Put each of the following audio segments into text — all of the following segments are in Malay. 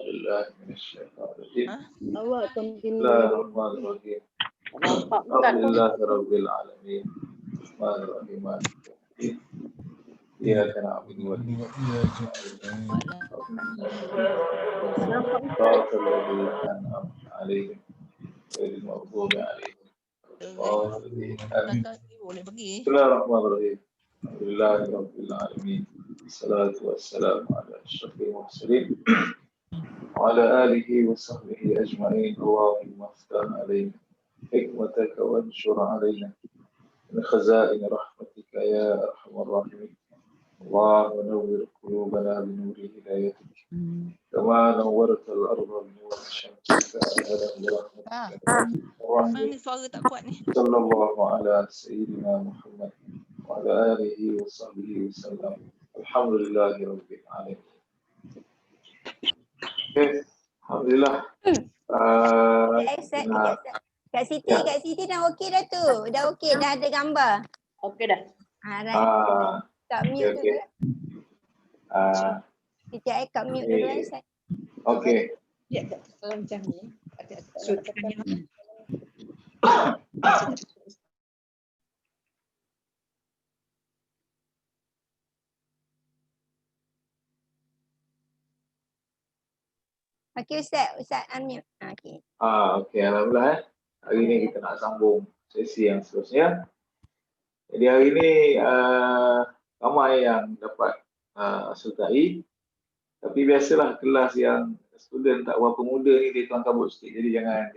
بالله من الشيطان الرجيم. Awak continue. Bismillahirrahmanirrahim. Nampak Alhamdulillahirabbil alamin. Rahmanirrahim. Iyyaka na'budu wa iyyaka nasta'in. Boleh pergi. Bismillahirrahmanirrahim. Alhamdulillahirabbil alamin. Wassalatu wassalamu ala asyrafil mursalin wa ala alihi wa sahbihi ajma'in. Allahumma aftah alaina hikmataka wa anshur alaina min khazain rahmatika ya arhamar rahimin. Allahumma nawwir qulubana bi nuri hidayatik kama nawwartal arda bi nuri syamsika bi rahmatika. Mana suara tak kuat ni? Sallallahu ala sayyidina Muhammad wa ala alihi wa sahbihi wasallam. Alhamdulillahirabbil alamin. Okay. Alhamdulillah. Kak Siti dah okey dah tu. Dah okey, dah ada gambar. Okey dah. Right. Kat mute Okay. dulu. Siti ai kat mute dulu Ustaz. Okay. Ya, kalau macam ni. Ada Okey Ustaz unmute. Okey. Okay. Alhamdulillah. Hari ni kita nak sambung sesi yang seterusnya. Jadi hari ni ramai yang dapat sertai. Tapi biasalah kelas yang student tak berapa muda ni dia tuan kabut sikit. Jadi jangan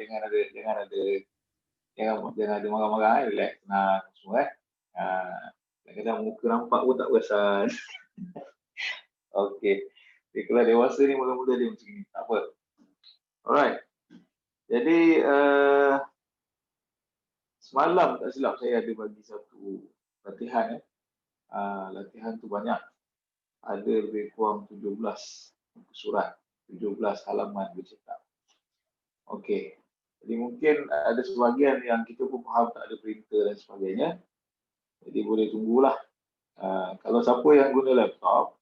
ada marah-marah, relax, tenang semua kadang-kadang muka nampak pun tak perasan. Okey. Jadi kalau dewasa ni mula-mula dia macam ni, tak apa. Alright. Jadi semalam tak silap saya ada bagi satu latihan. Latihan tu banyak. Ada lebih kurang 17 surat, 17 halaman bercetak. Okey. Jadi mungkin ada sebahagian yang kita pun faham tak ada printer dan sebagainya. Jadi boleh tunggulah. Kalau siapa yang guna laptop,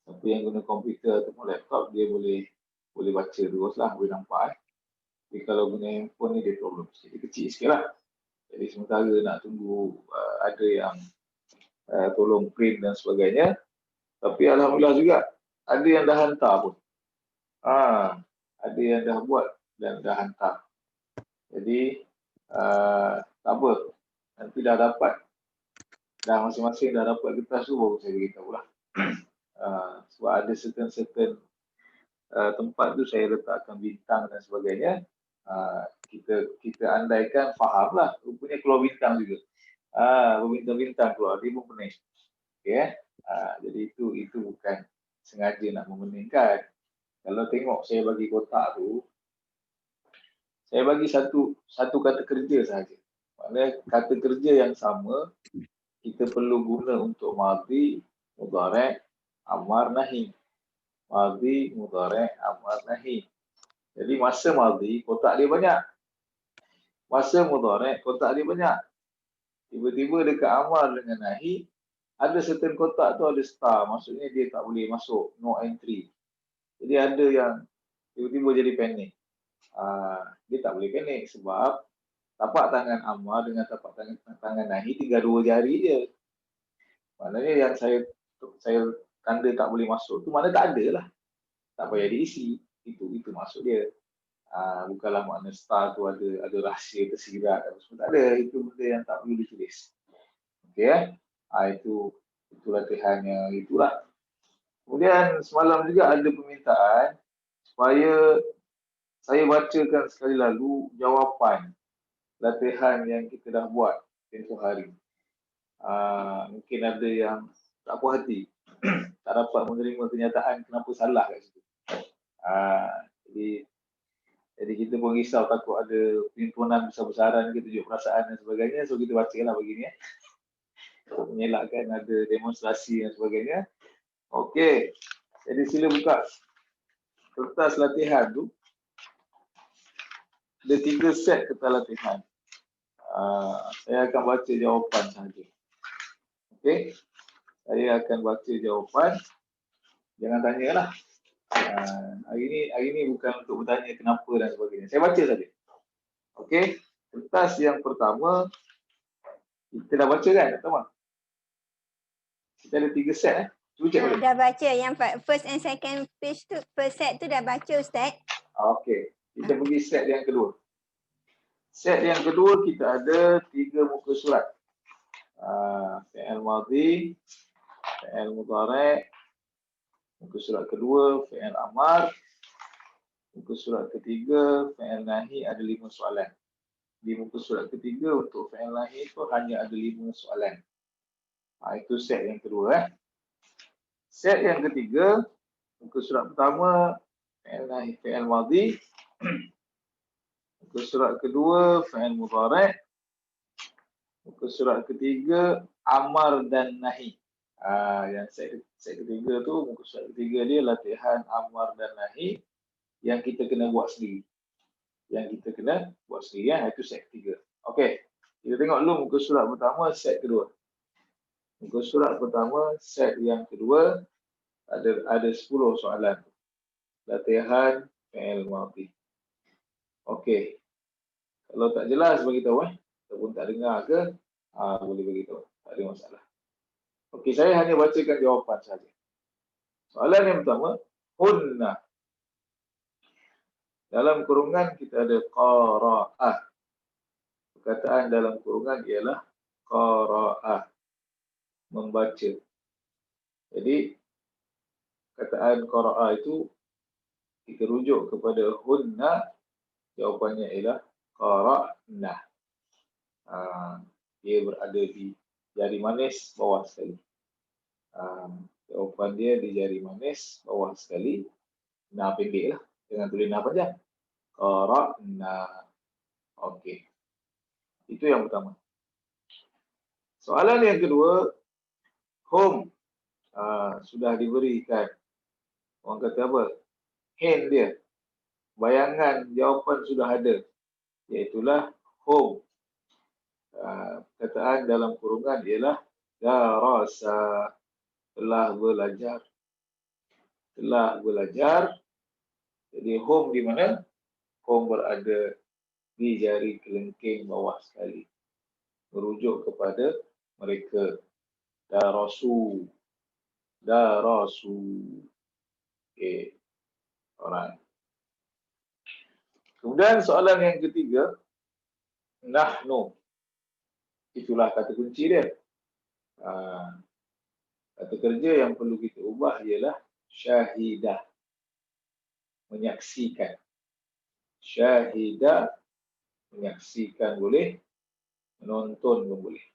siapa yang guna komputer ataupun laptop, dia boleh baca teruslah, boleh nampak. Tapi kalau guna handphone ni dia problem. Jadi kecil sikit lah. Jadi sementara nak tunggu ada yang tolong print dan sebagainya. Tapi alhamdulillah juga ada yang dah hantar pun. Ada yang dah buat dan dah hantar. Jadi tak apa. Nanti dah dapat. Dah masing-masing dah dapat kertas tu baru saya beritahu lah. Sebab ada certain tempat tu saya letakkan bintang dan sebagainya. Kita andaikan faham lah. Rupanya keluar bintang juga. Berbintang-bintang keluar. Dia pun pening. Okay, jadi itu bukan sengaja nak memeningkan. Kalau tengok saya bagi kotak tu, saya bagi satu kata kerja sahaja. Maknanya kata kerja yang sama kita perlu guna untuk madhi, mudhari', amar, nahi. Madhi, mudhari', amar, nahi. Jadi masa madhi kotak dia banyak. Masa mudhari' kotak dia banyak. Tiba-tiba dekat amar dengan nahi ada certain kotak tu ada star, maksudnya dia tak boleh masuk, no entry. Jadi ada yang tiba-tiba jadi panik. Dia tak boleh panik sebab tapak tangan amar dengan tapak tangan nahi tinggal 2 jari je. Maknanya yang saya tanda tak boleh masuk tu mana tak ada lah. Tak payah diisi. Itu maksud dia. Bukanlah makna star tu ada rahsia tersirat apa semua. Tak ada. Itu benda yang tak perlu ditulis. Okey. Itu latihannya itulah. Kemudian semalam juga ada permintaan supaya saya bacakan sekali lalu jawapan latihan yang kita dah buat tempoh hari. Mungkin ada yang tak puas hati, tak dapat menerima kenyataan kenapa salah kat situ. Jadi kita pun risau takut ada perhimpunan besar-besaran kita tunjuk perasaan dan sebagainya. So kita bacalah begini mengelakkan ada demonstrasi dan sebagainya. Okey. Jadi sila buka kertas latihan tu. Ada 3 set kertas latihan. Saya akan baca jawapan sahaja. Okey. Saya akan baca jawapan. Jangan tanyalah. Hari ini bukan untuk bertanya kenapa dan sebagainya. Saya baca saja. Okey. Kertas yang pertama kita dah baca kan, teman? Kita ada 3 set Cuba cek balik. Dah baca yang first and second page tu, first set tu dah baca Ustaz. Okey. Kita pergi set yang kedua. Set yang kedua kita ada 3 muka surat. Fi'il madhi, fi'il mudhari', muka surat kedua fi'il amar, muka surat ketiga fi'il nahi ada 5 soalan. Di muka surat ketiga untuk fi'il nahi itu hanya ada 5 soalan. Itu set yang kedua. Set yang ketiga, muka surat pertama fi'il nahi, fi'il madhi, muka surat kedua fi'il mudhari', muka surat ketiga amar dan nahi. Yang set ketiga tu, muka surat ketiga dia latihan amar dan nahi yang kita kena buat sendiri. Itu set ketiga. Okey. Kita tengok dulu muka surat pertama, set kedua. Muka surat pertama, set yang kedua ada 10 soalan. Latihan fi'il madhi. Okey. Kalau tak jelas bagi tahu ataupun tak dengar ke, boleh bagi tahu. Tak ada masalah. Okey, saya hanya bacakan jawapan saja. Soalan yang pertama, hunna. Dalam kurungan kita ada qara'ah. Perkataan dalam kurungan ialah qara'ah. Membaca. Jadi, perkataan qara'ah itu kita rujuk kepada hunna, jawapannya ialah qara'na. Dia berada di jari manis bawah sekali. Jawapan dia di jari manis bawah sekali. Nah pendek lah. Jangan tulis nah panjang. Qara'na. Okey. Itu yang pertama. Soalan yang kedua, hum. Sudah diberikan. Orang kata apa? Hint dia. Bayangan jawapan sudah ada. Iaitulah hum. Perkataan dalam kurungan ialah darasa. Telah belajar. Telah belajar. Jadi hum di mana? Hum berada di jari kelengking bawah sekali. Merujuk kepada mereka. Darasu. Darasu. Okey. Alright. Kemudian soalan yang ketiga. Nahnu. Itulah kata kunci dia. Kata kerja yang perlu kita ubah ialah syahidah. Menyaksikan. Syahidah. Menyaksikan boleh. Menonton pun boleh.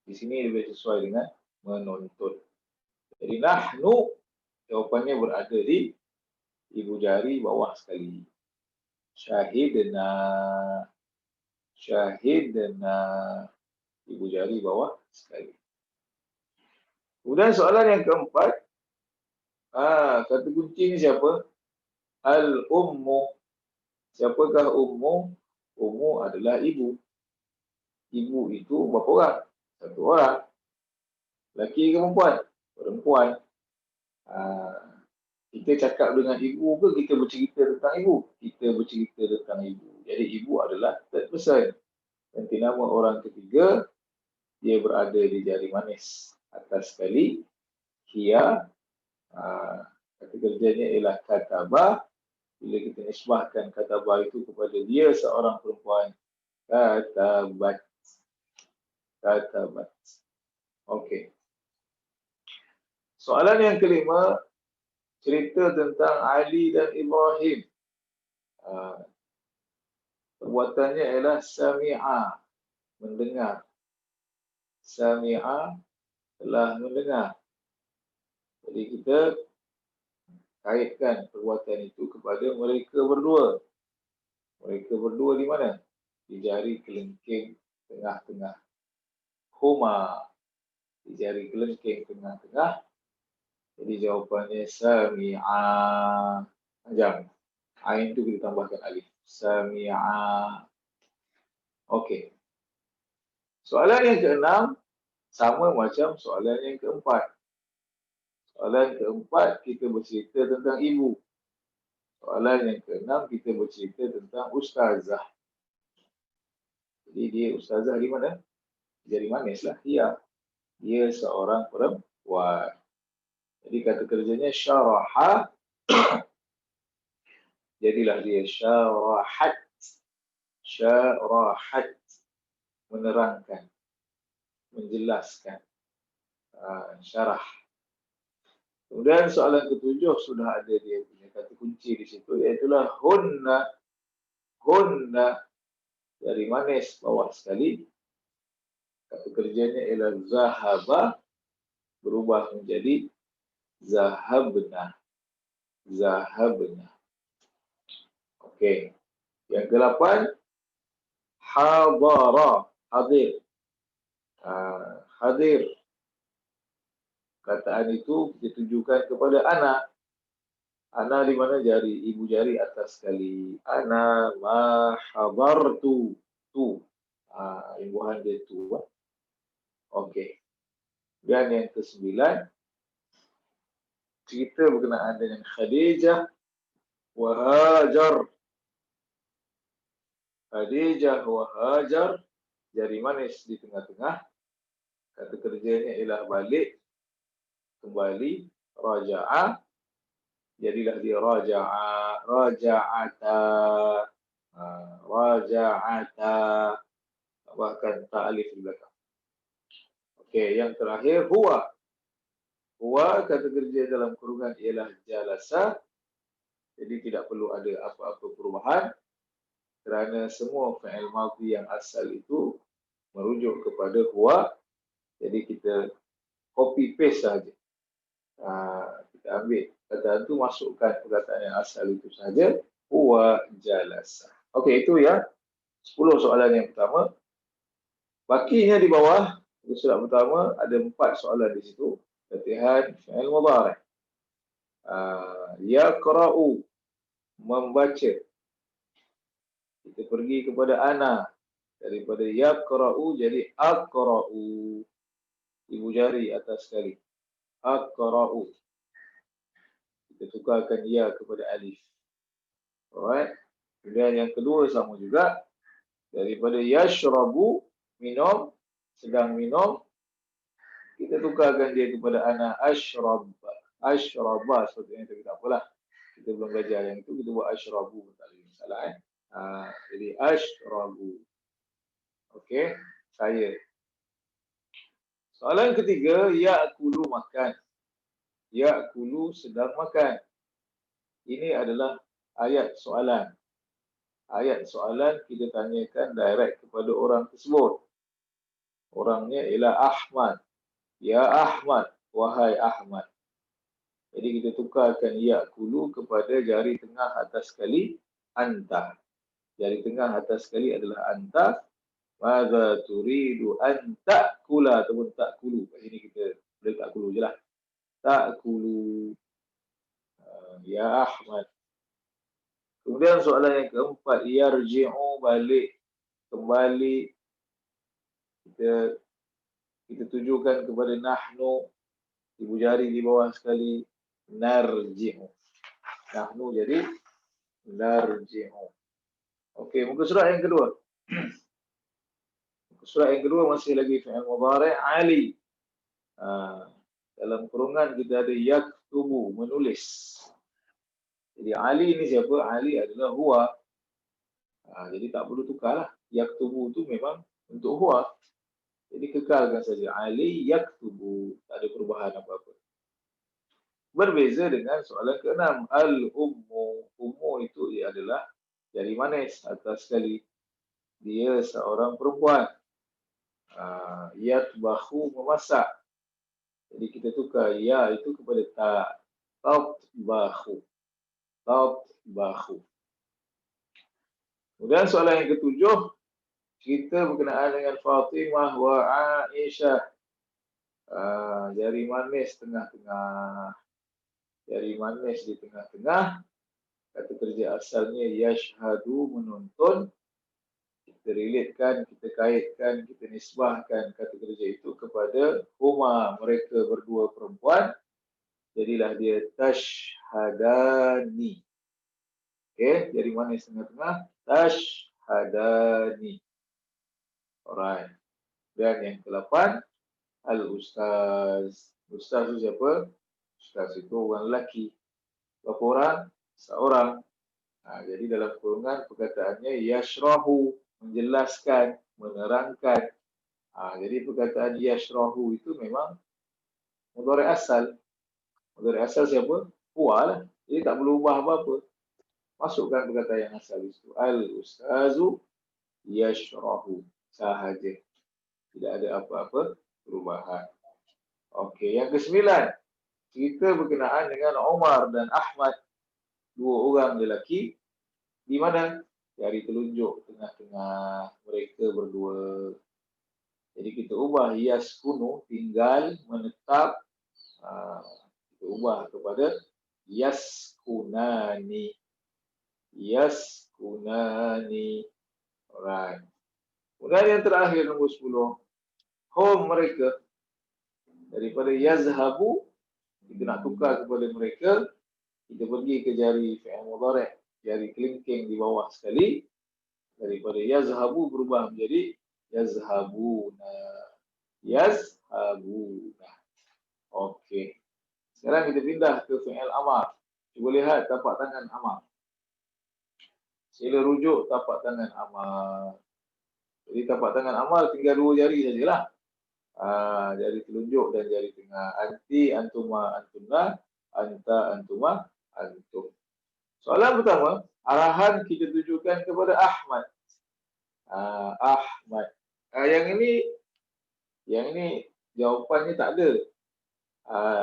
Di sini lebih sesuai dengan menonton. Jadi nahnu jawapannya berada di ibu jari bawah sekali. Syahidna. Syahidna. Ibu jari bawah sekali. Kemudian soalan yang keempat. Kata kunci ni siapa? Al-ummu. Siapakah ummu? Ummu adalah ibu. Ibu itu berapa orang? Satu orang. Lelaki ke perempuan? Perempuan. Kita cakap dengan ibu ke kita bercerita tentang ibu? Kita bercerita tentang ibu. Jadi ibu adalah third person. Nanti nama orang ketiga, dia berada di jari manis atas sekali. Hia. Kata kerjanya ialah katabah. Bila kita nisbahkan katabah itu kepada dia seorang perempuan. Katabat. Katabat. Okey. Soalan yang kelima, cerita tentang Ali dan Ibrahim. Perbuatannya ialah sami'a, mendengar. Sami'a telah mendengar. Jadi kita kaitkan perbuatan itu kepada mereka berdua. Mereka berdua di mana? Di jari kelengking tengah-tengah. Huma. Di jari kelengking tengah-tengah. Jadi jawapannya sami'a. Panjang. Ain itu kita tambahkan alif. Sami'a. Okey. Soalan yang keenam sama macam soalan yang keempat. Soalan keempat kita bercerita tentang ibu. Soalan yang ke-6, kita bercerita tentang ustazah. Jadi dia ustazah di mana? Jari manis lah. Ya. Dia seorang perempuan. Jadi kata kerjanya syaraha. Jadilah dia syarahat. Syarahat. Menerangkan. Menjelaskan. Syarah. Kemudian soalan ke-7 sudah ada dia punya kata kunci di situ, iaitulah hunna. Hunna dari manis bawah sekali. Kata kerjanya ialah zahaba berubah menjadi zahabna. Zahabna. Okey. Yang ke-8 hadara, hadir. Hadir. Kataan itu kita tujukan kepada ana. Ana di mana jari? Ibu jari atas sekali. Ana ma hadartu. Tu. Imbuhan dia tu. Okey. Dan yang ke-9, cerita berkenaan dengan Khadijah wa Hajar. Khadijah wa Hajar, jari manis di tengah-tengah. Kata kerjanya ialah balik. Kembali, raja'a, jadilah dia raja'a, raja'ata, raja'ata, bahkan ta'alif di belakang. Okey, yang terakhir, huwa. Huwa, kata kerja dalam kurungan ialah jalasa, jadi tidak perlu ada apa-apa perubahan, kerana semua fi'il madhi yang asal itu merujuk kepada huwa, jadi kita copy paste sahaja. Kita ambil perkataan itu, masukkan perkataan yang asal itu saja. Huwa jalasa. Okey, itu ya 10 soalan yang pertama. Bakinya di bawah, surat pertama ada 4 soalan di situ. Latihan fi'il mudhari'. Yaqra'u, membaca. Kita pergi kepada ana. Daripada yaqra'u jadi aqra'u. Ibu jari atas sekali. Aqra'u. Kita tukarkan ya kepada alif. Alright. Kemudian yang kedua sama juga. Daripada yashrabu, minum, sedang minum. Kita tukarkan dia kepada ana ashrab. Ashraba. Sebetulnya itu tak apalah. Kita belum belajar yang itu. Kita buat ashrabu. Tak ada masalah. Jadi ashrabu. Okey. Saya. Soalan ketiga. Ya'kulu, makan. Ya'kulu, sedang makan. Ini adalah ayat soalan. Ayat soalan kita tanyakan direct kepada orang tersebut. Orangnya ialah Ahmad. Ya Ahmad, wahai Ahmad. Jadi kita tukarkan ya'kulu kepada jari tengah atas sekali anta. Jari tengah atas sekali adalah anta. Madza turidu an ta'kula ataupun ta'kulu. Kat sini kita boleh ta'kulu je lah. Ta'kulu. Ya Ahmad. Kemudian soalan yang keempat, yarji'u, balik, kembali. Kita tujukan kepada nahnu, ibu jari di bawah sekali, narji'u. Nahnu jadi narji'u. Okey, muka surat yang kedua. Muka surat yang kedua masih lagi fi'il mudhari', Ali. Dalam kurungan kita ada yaktubu, menulis. Jadi Ali ni siapa? Ali adalah huwa. Jadi tak perlu tukarlah. Yaktubu tu memang untuk huwa. Jadi kekalkan saja. Ali yaktubu. Tak ada perubahan apa-apa. Berbeza dengan soalan ke-6. Al-ummu. Ummu itu dia adalah jari manis atas sekali. Dia seorang perempuan. Yatbahu, memasak. Jadi kita tukar ya itu kepada ta. Tatbahu. Tatbahu. Kemudian soalan yang ke-7, cerita berkenaan dengan Fatimah wa Aisyah. Jari manis tengah-tengah. Jari manis di tengah-tengah. Kata kerja asalnya yashhadu, menuntun. Kita relatekan, kita kaitkan, kita nisbahkan kata kerja itu kepada huma, mereka berdua perempuan. Jadilah dia tashhadani. Okey, jari manis tengah-tengah. Tashhadani. Alright. Dan yang ke-8, al-ustaz. Ustaz itu siapa? Ustaz itu orang lelaki. Berapa orang? Seorang. Jadi dalam kurungan perkataannya yashrahu, menjelaskan, menerangkan. Jadi perkataan yashrahu itu memang mudhari' asal. Mudhari' asal siapa? Huwa lah. Jadi tak perlu ubah apa-apa. Masukkan perkataan yang asal itu. Al-ustazu yashrahu. Sahaja. Tidak ada apa-apa perubahan. Okey, yang ke-9. Cerita berkenaan dengan Umar dan Ahmad. Dua orang lelaki. Di mana? Jari telunjuk tengah-tengah mereka berdua. Jadi kita ubah yaskunu, tinggal, menetap. Kita ubah kepada yaskunani. Yaskunani. Alright. Kemudian yang terakhir nombor 10. Hum mereka. Daripada yazhabu, kita nak tukar kepada mereka. Kita pergi ke jari fi'il mudhari', jari kelingking di bawah sekali. Daripada yazhabu berubah menjadi yazhabuna. Yazhabuna. Okey. Sekarang kita pindah ke fi'il amar. Cuba lihat tapak tangan amar. Sila rujuk tapak tangan amar. Jadi tapak tangan amar tinggal dua jari sajalah. Jari telunjuk dan jari tengah. Anti, antuma, antunna. Anta, antuma, antum. Soalan pertama, arahan kita tujukan kepada Ahmad. Ahmad. Yang ini jawapannya tak ada.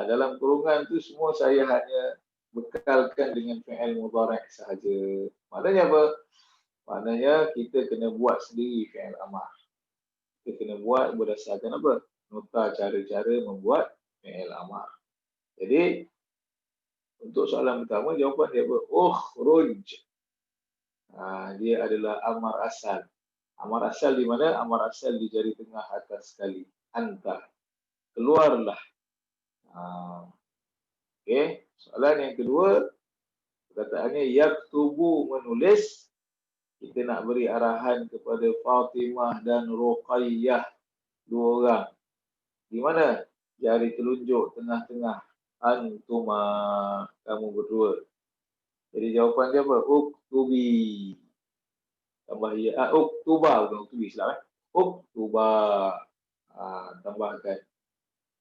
Dalam kurungan tu semua saya hanya bekalkan dengan fi'il mudhari' sahaja. Maknanya apa? Maknanya kita kena buat sendiri fi'il amar. Kita kena buat berdasarkan apa? Nota cara-cara membuat fi'il amar. Jadi untuk soalan pertama, jawapan dia apa? Ukhruj. Dia adalah amar asal. Amar asal di mana? Amar asal di jari tengah atas sekali. Anta. Keluarlah. Okey. Soalan yang kedua, perkataannya yaktubu, menulis. Kita nak beri arahan kepada Fatimah dan Ruqayyah. Dua orang. Di mana? Jari telunjuk tengah-tengah. Antuma, kamu berdua. Jadi jawapan dia apa? Uktubi. Tambah ya. Uktuba, bukan uktubi, silap. Uktuba. Tambahkan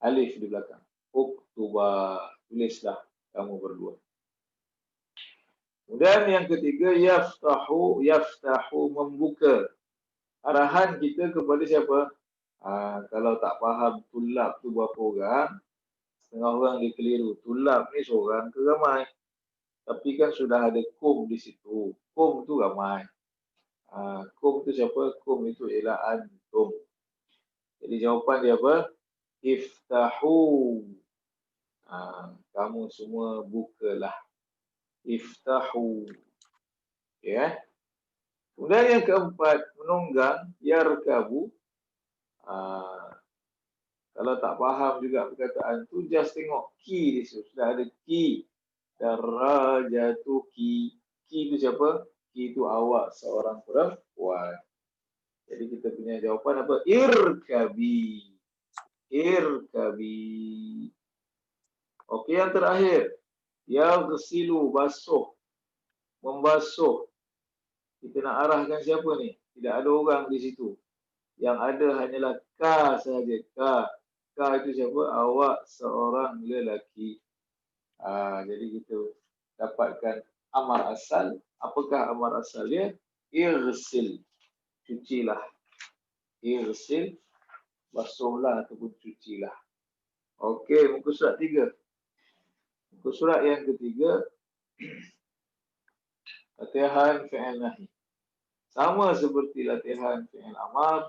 alif di belakang. Uktuba. Tulislah kamu berdua. Kemudian yang ketiga, yaftahu. Yaftahu, membuka. Arahan kita kepada siapa? Kalau tak faham tulab tu berapa orang, setengah orang dia keliru. Tulab ni seorang ke ramai? Tapi kan sudah ada kum di situ. Kum tu ramai. Kum tu siapa? Kum itu ialah antum. Jadi jawapan dia apa? Iftahu. Kamu semua bukalah. Iftahu. Ya. Kemudian yang keempat, menunggang, yarkabu. Kalau tak faham juga perkataan tu, just tengok ki di situ. Sudah ada ki. Darajatu ki. Ki itu siapa? Ki itu awak seorang perempuan. Jadi kita punya jawapan apa? Irkabi. Irkabi. Okey, yang terakhir. Yaghsilu, basuh. Membasuh. Kita nak arahkan siapa ni? Tidak ada orang di situ. Yang ada hanyalah ka sahaja. Ka. Ka itu siapa? Awak seorang lelaki. Jadi kita dapatkan amar asal. Apakah amar asal dia? Irsil. Cucilah. Irsil. Basuhlah ataupun cucilah. Okey, muka surat 3. Muka surat yang ketiga. Latihan fi'il nahi. Sama seperti latihan fi'il amar.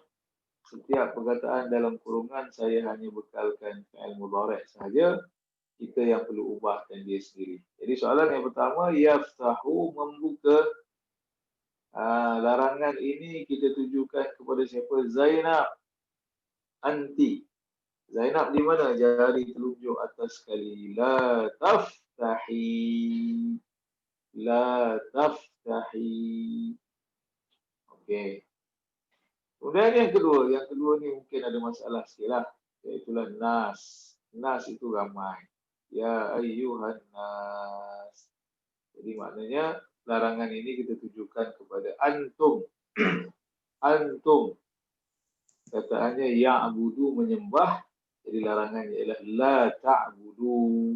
Setiap perkataan dalam kurungan saya hanya bekalkan fi'il mudhari' sahaja. Kita yang perlu ubahkan dia sendiri. Jadi soalan yang pertama, yaftahu, membuka. Larangan ini kita tujukan kepada siapa? Zainab. Anti. Zainab di mana? Jari telunjuk atas sekali. La taftahi. La taftahi. taftahi. Okey. Kemudian yang kedua ni mungkin ada masalah sikit lah. Iaitulah nas. Nas itu ramai. Ya ayyuhan nas. Jadi maknanya larangan ini kita tujukan kepada antum. Antum. Kataannya ya'budu menyembah. Jadi larangannya ialah la ta'budu.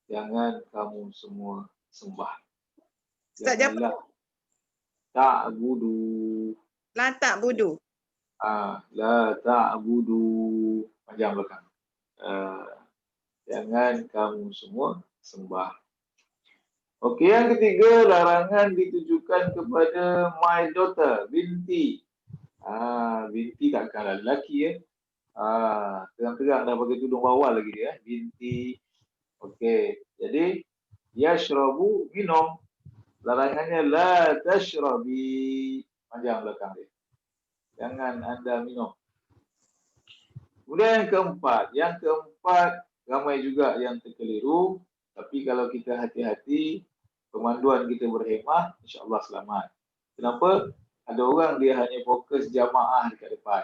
Jangan kamu semua sembah. Ustaz Janganlah ta'budu. La tak budu. La ta'budu. Panjang belakang. Jangan kamu semua sembah. Okey, yang ketiga, larangan ditujukan kepada my daughter, binti. Binti takkanlah lelaki ya. Terang-terang dah pakai tudung bawah lagi dia, binti. Okey, jadi yashrabu minum. Larangannya la tashrabi. Panjang belakang dia. Jangan anda minum. Kemudian yang keempat ramai juga yang terkeliru. Tapi kalau kita hati-hati, pemanduan kita berhemah, insya-Allah selamat. Kenapa? Ada orang dia hanya fokus jamaah dekat depan.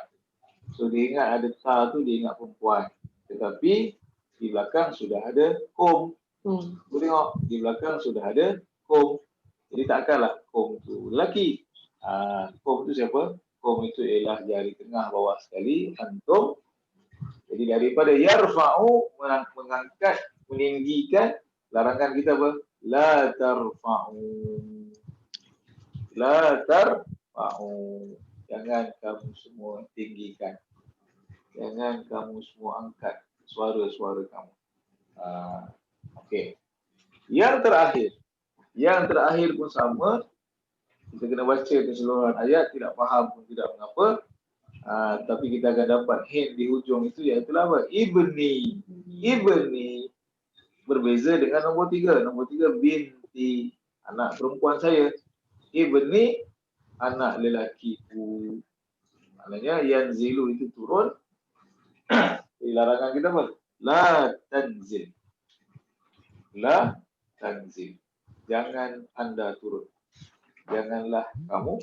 So dia ingat ada ta tu, dia ingat perempuan. Tetapi di belakang sudah ada kum. Boleh tengok, di belakang sudah ada kum. Jadi takkanlah kum tu lelaki. Kum tu siapa? Kum itu ialah jari tengah bawah sekali, antum. Jadi daripada yarfa'u, mengangkat, meninggikan, larangan kita apa? La tarfa'u. La tarfa'u. Jangan kamu semua tinggikan. Jangan kamu semua angkat suara-suara kamu. Okey. Yang terakhir pun sama. Kita kena baca keseluruhan ayat, tidak faham pun tidak mengapa. Tapi kita akan dapat hint di hujung itu, iaitu apa? Ibni. Ibni berbeza dengan nombor 3. Nombor 3 binti, anak perempuan saya. Ibni, anak lelakiku. Maknanya yanzilu itu turun. Larangan kita apa? La tanzil. La tanzil. Jangan anda turun. Janganlah kamu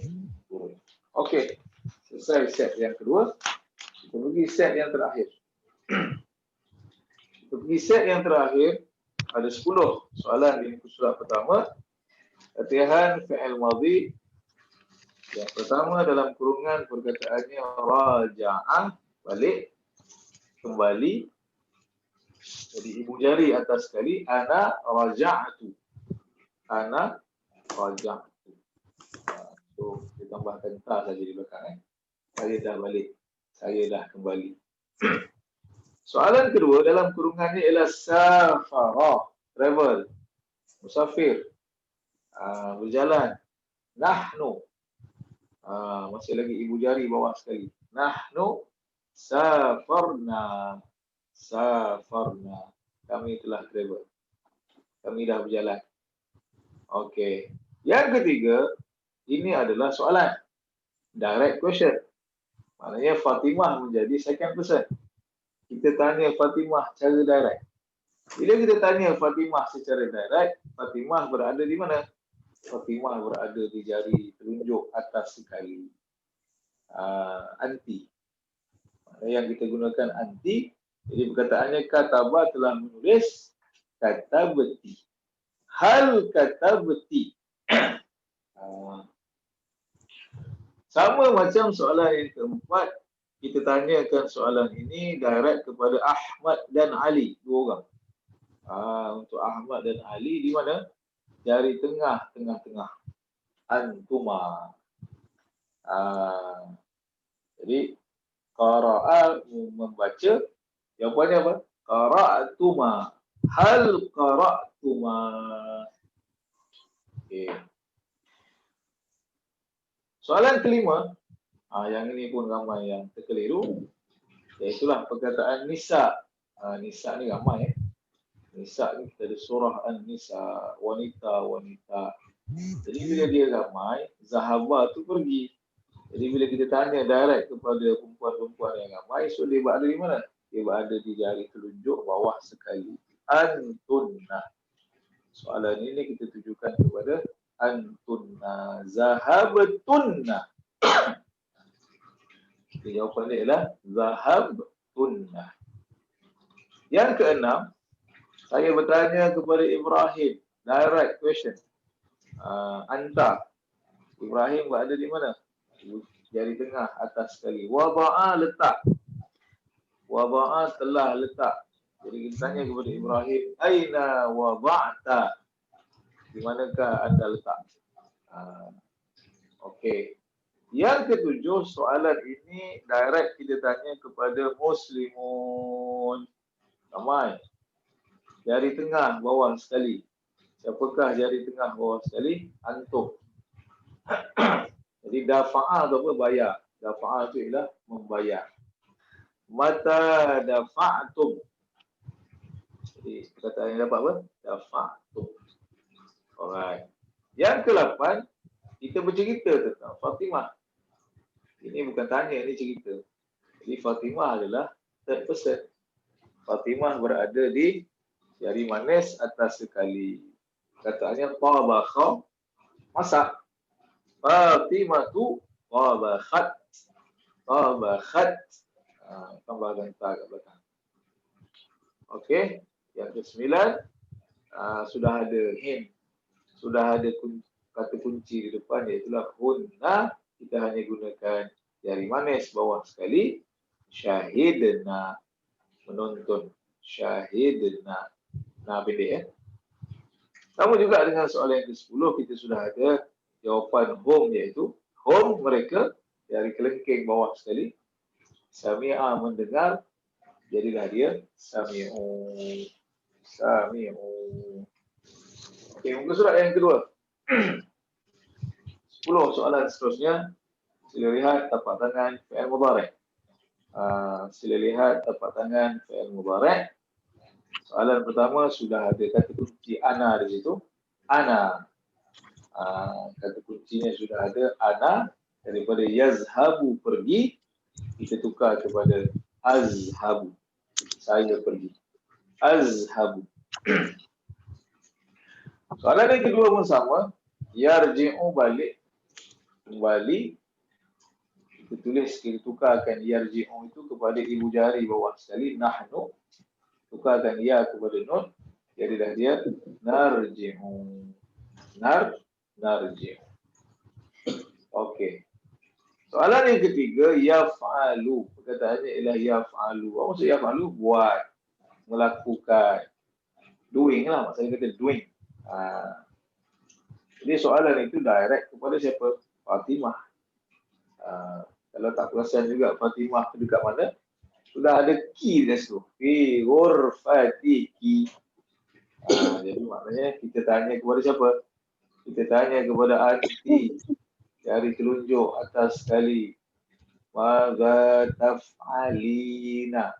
turun. Okey. Selesai set yang kedua. Kita pergi set yang terakhir. Kita pergi set yang terakhir. Ada 10 soalan di muka surat pertama. Latihan fi'il madhi. Yang pertama dalam kurungan perkataannya raja'ah, balik, kembali. Jadi ibu jari atas sekali, ana raja'atu. Ana raja'atu. So kita tambahkan ta saja di belakang. Saya dah balik. Saya dah kembali. Soalan kedua dalam kurungannya ialah safara, travel, musafir, berjalan. Nahnu, masih lagi ibu jari bawah sekali. Nahnu safarna. Safarna. Kami telah travel. Kami dah berjalan. Okey. Yang ketiga, ini adalah soalan. Direct question. Maknanya Fatimah menjadi second person. Kita tanya Fatimah secara direct. Bila kita tanya Fatimah secara direct, Fatimah berada di mana? Fatimah berada di jari telunjuk atas sekali. Anti. Yang kita gunakan anti. Jadi perkataannya kataba telah menulis, katabati. Hal katabati. Sama macam soalan yang keempat, kita tanyakan soalan ini direct kepada Ahmad dan Ali, dua orang. Untuk Ahmad dan Ali di mana? Jari tengah, tengah-tengah. Antuma. Jadi qara'a membaca, jawapannya apa? Qara'tuma. Hal qara'tuma. Okey. Soalan kelima, yang ini pun ramai yang terkeliru, iaitulah perkataan nisa. Nisa ni ramai. Nisa ni kita ada surah An-Nisa, wanita-wanita. Jadi bila dia ramai, zahaba tu pergi. Jadi bila kita tanya direct kepada perempuan-perempuan yang ramai, so dia berada di mana? Dia berada di jari telunjuk bawah sekali. Antunna. Soalan ini kita tujukan kepada antunna. Zahabtunna. Jawapan dia adalah zahabtunna. Yang keenam, saya bertanya kepada Ibrahim. Direct question. Anta. Ibrahim berada di mana? Jari tengah atas sekali. Wada'a letak. Wada'a telah letak. Jadi kita tanya kepada Ibrahim, aina wada'ta? Di manakah anda letak? Okey. Yang ketujuh, soalan ini direct kita tanya kepada muslimun. Ramai. Jari tengah bawah sekali. Siapakah jari tengah bawah sekali? Antum. Jadi dafa'ah itu apa? Bayar. Dafa'ah itu ialah membayar. Mata dafa'tum. Jadi perkataan yang dapat apa? Dafa'tum. Alright. Yang ke-8, kita bercerita tentang Fatimah. Ini bukan tanya, ini cerita. Jadi Fatimah adalah third person. Fatimah berada di jari manis atas sekali. Kataannya tabakha, masak. Fatimah tu tabakhat. Tabakhat. Tambahkan ta kat belakang. Okey. Yang ke-9, sudah ada hint. Sudah ada kata kunci di depan, iaitulah hunna. Kita hanya gunakan jari manis bawah sekali. Syahidna, menonton. Syahidna. Nah, pendek ya. Sama juga dengan soalan yang ke-10, kita sudah ada jawapan home, iaitu home mereka, jari kelengking bawah sekali. Sami'a, mendengar. Jadilah dia sami'u. Sami'u. Okey, muka surat yang kedua. 10 soalan seterusnya. Sila lihat tapak tangan fi'il mudhari'. Sila lihat tapak tangan fi'il mudhari'. Soalan pertama sudah ada kata kunci ana di situ. Ana. Kata kuncinya sudah ada ana. Daripada yazhabu, pergi, kita tukar kepada azhabu. Saya pergi. Azhabu. Soalan yang kedua pun sama. Yarji'u, balik. Kembali. Kita tulis, kita tukarkan yarji'u itu kepada ibu jari bawah sekali. Nahnu. Tukarkan ya kepada nun. Jadilah dia narji'u. Narji'u. Okey. Soalan yang ketiga, yaf'alu. Perkataannya ialah yaf'alu. Apa maksud yaf'alu? Buat. Melakukan. Doing lah. Maksudnya kata doing. Jadi soalan itu direct kepada siapa? Fatimah. Kalau tak perasan juga Fatimah dekat mana? Sudah ada ki di situ. Fi ghurfatiki. Jadi maknanya kita tanya kepada siapa? Kita tanya kepada anti. Jari telunjuk atas sekali. Maza taf'alina.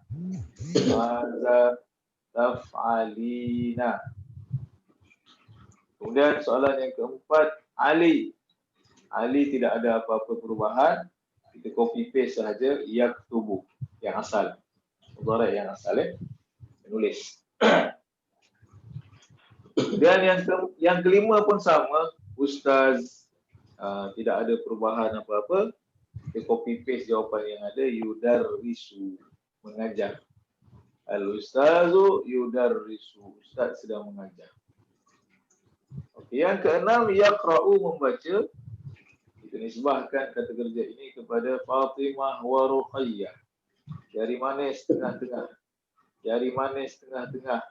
Maza taf'alina. Kemudian soalan yang keempat, Ali. Ali tidak ada apa-apa perubahan. Kita copy paste sahaja yaktubu. Yang asal. Mudhari' yang asal menulis. Kemudian yang kelima pun sama, Ustaz. Tidak ada perubahan apa-apa. Kita copy paste jawapan yang ada, yudarrisu, mengajar. Al-ustazu yudarrisu, ustaz sedang mengajar. Okey, yang keenam, yaqra'u, membaca. Kita nisbahkan kata kerja ini kepada Fatimah wa Ruqayyah. Jari manis tengah-tengah. Jari manis tengah-tengah.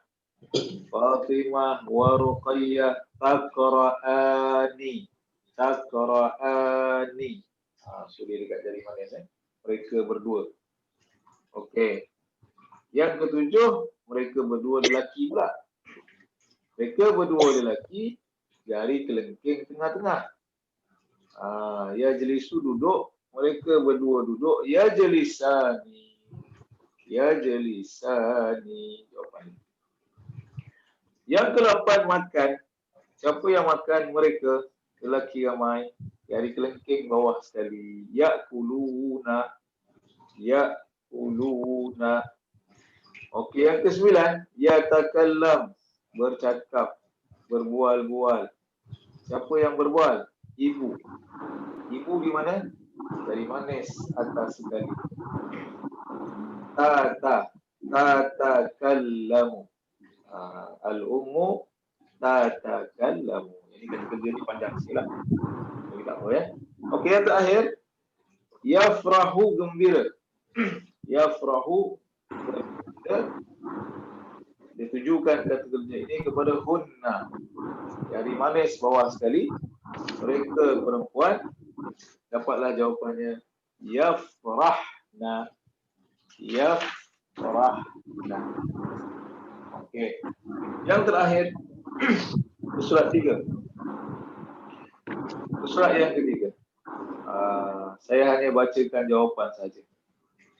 Fatimah wa Ruqayyah taqra'ani. Taqra'ani. Sudah dekat jari manis. Mereka berdua. Okey. Yang ketujuh, mereka berdua lelaki pula. Mereka berdua lelaki, jari kelengking tengah-tengah. Ya jelisu, duduk. Mereka berdua duduk. Ya jelisani. Ya jelisani. Jawapan. Yang ke-8, makan. Siapa yang makan? Mereka. Lelaki ramai. Jari kelengking bawah sekali. Ya'kuluna. Ya'kuluna. Okey, yang ke-9. Yatakallam. Bercakap. Berbual-bual. Siapa yang berbual? ibu. Ibu di mana? Dari manis atas sekali. Tatakallamu. Al-ummu tatakallamu. Ini kan kerja ni panjang sikit lah. Jadi tak apa ya. Okey, yang terakhir. Yafrahu gembira. Yafrahu gembira. Ditujukan kata kerja ini kepada hunna. Dari manis bawah sekali. Mereka perempuan. Dapatlah jawapannya. Yafrahna. Yafrahna. Okey. Yang terakhir. Surat 3. Surat yang ketiga. Saya hanya bacakan jawapan saja.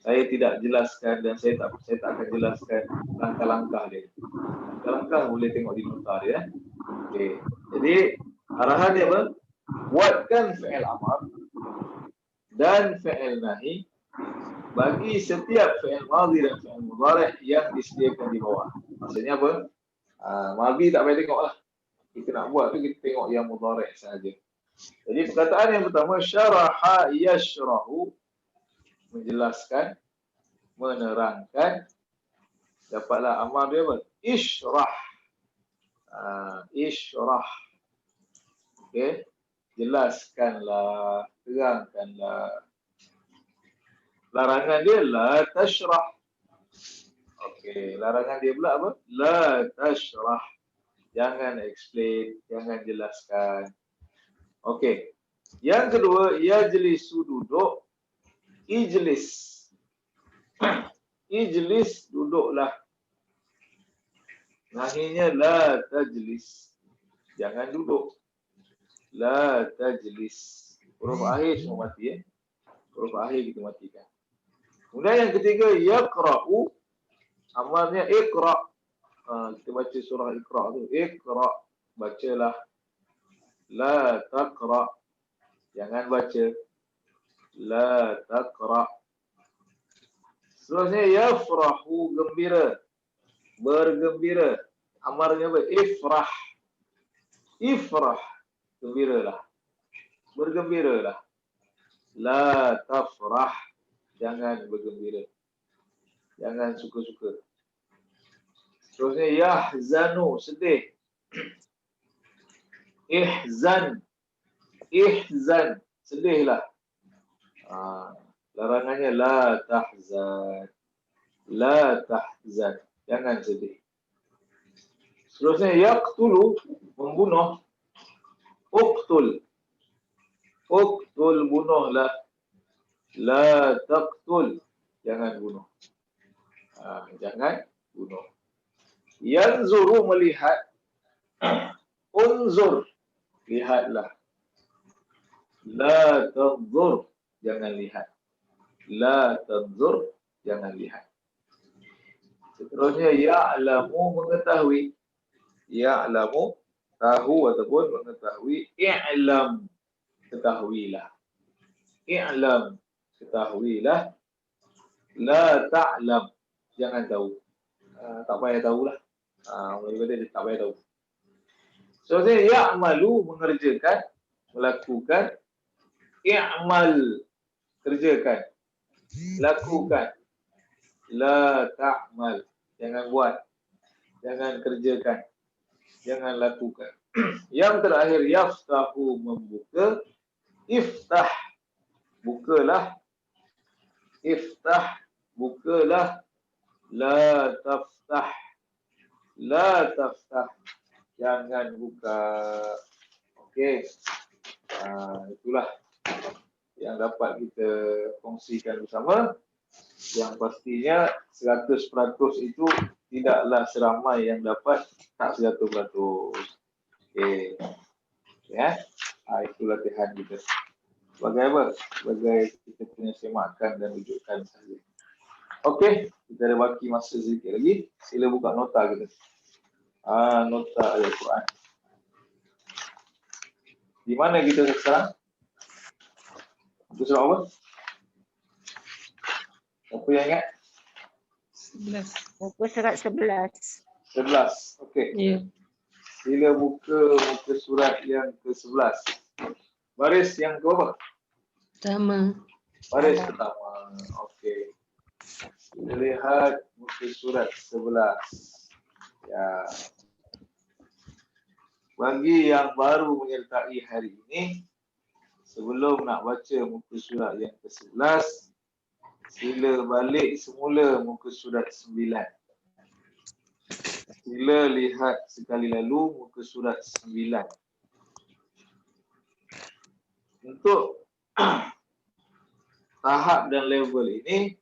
Saya tidak jelaskan dan saya tak akan jelaskan langkah-langkah dia. Langkah-langkah boleh tengok di nota dia. Okey. Jadi arahan dia apa? Buatkan fi'il amar dan fi'il nahi bagi setiap fi'il madhi dan fi'il mudhari' yang disediakan di bawah. Maksudnya apa? Madhi tak payah tengok lah. Kita nak buat tu kita tengok yang mudhari' sahaja. Jadi perkataan yang pertama, syaraha yashrahu, menjelaskan, menerangkan. Dapatlah amar dia apa? Ishrah. Ishrah. Okey. Jelaskanlah, terangkanlah. Larangan dia, la tashrah. Okey. Larangan dia pula apa? La tashrah. Jangan explain, jangan jelaskan. Okey. Yang kedua, yajlisu duduk. Ijlis. Ijlis, duduklah. Nahinya la tajlis. Jangan duduk. La tajlis. Huruf akhir semua mati. Huruf akhir kita matikan. Kemudian yang ketiga, yaqra'u. Amarnya iqra'. Kita baca surah Iqra' tu. Iqra'. Bacalah. La taqra'. Jangan baca. La taqra'. Seterusnya yafrahu, gembira. Bergembira. Amarnya apa? Ifrah. Ifrah. Gembiralah. Bergembiralah. La tafrah. Jangan bergembira. Jangan suka-suka. Seterusnya yahzanu, sedih. Ihzan. Ihzan. Sedihlah. Larangannya la tahzan. La tahzan. Jangan sedih. Seterusnya yaqtulu, membunuh. Uqtul. Uqtul, bunuhlah. La taqtul. Jangan bunuh. Jangan bunuh. Yanzuru, melihat. Unzur. Lihatlah. La tanzur. Jangan lihat. La tanzur. Jangan lihat. Seterusnya ya'lamu, mengetahui. Ya'lamu, tahu ataupun mengetahui. I'lam, ketahuilah. I'lam, ketahuilah. La ta'lam, jangan tahu. Tak payah tahulah. Daripada dia tak payah tahu. Seterusnya ya'malu, mengerjakan, melakukan. I'mal, kerjakan, lakukan. La ta'mal, jangan buat, jangan kerjakan, jangan lakukan. Yang terakhir, yaftahu, membuka. Iftah, bukalah. Iftah, bukalah. La taftah, la taftah, jangan buka. Okey. Itulah yang dapat kita kongsikan bersama. Yang pastinya 100% itu tidaklah seramai yang dapat tak 100%. Okey. Ya. Itu latihan kita. Sebagai apa? Sebagai kita punya semakan dan rujukan saja. Okey, kita ada baki masa sedikit lagi. Sila buka nota kita. Nota ayat Quran. Di mana kita sekarang? Muka surat apa? Siapa yang ingat? 11. Muka surat 11. 11. Okey. Ya. Sila buka muka surat yang ke-11. Baris yang ke berapa? Pertama. Baris pertama. Okey. Kita lihat muka surat 11. Ya. Bagi yang baru menyertai hari ini, sebelum nak baca muka surat yang ke-11, sila balik semula muka surat 9. Sila lihat sekali lalu muka surat 9. Untuk tahap dan level ini,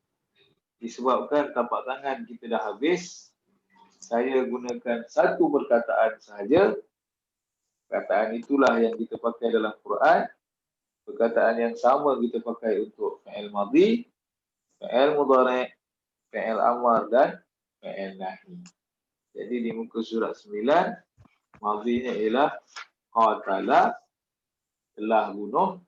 disebabkan tapak tangan kita dah habis, saya gunakan satu perkataan sahaja. Perkataan itulah yang kita pakai dalam Quran. Perkataan yang sama kita pakai untuk fi'il madhi, fi'il mudhari', fi'il amar dan fi'il nahi. Jadi di muka surat 9, madhinya ialah qatala, telah bunuh.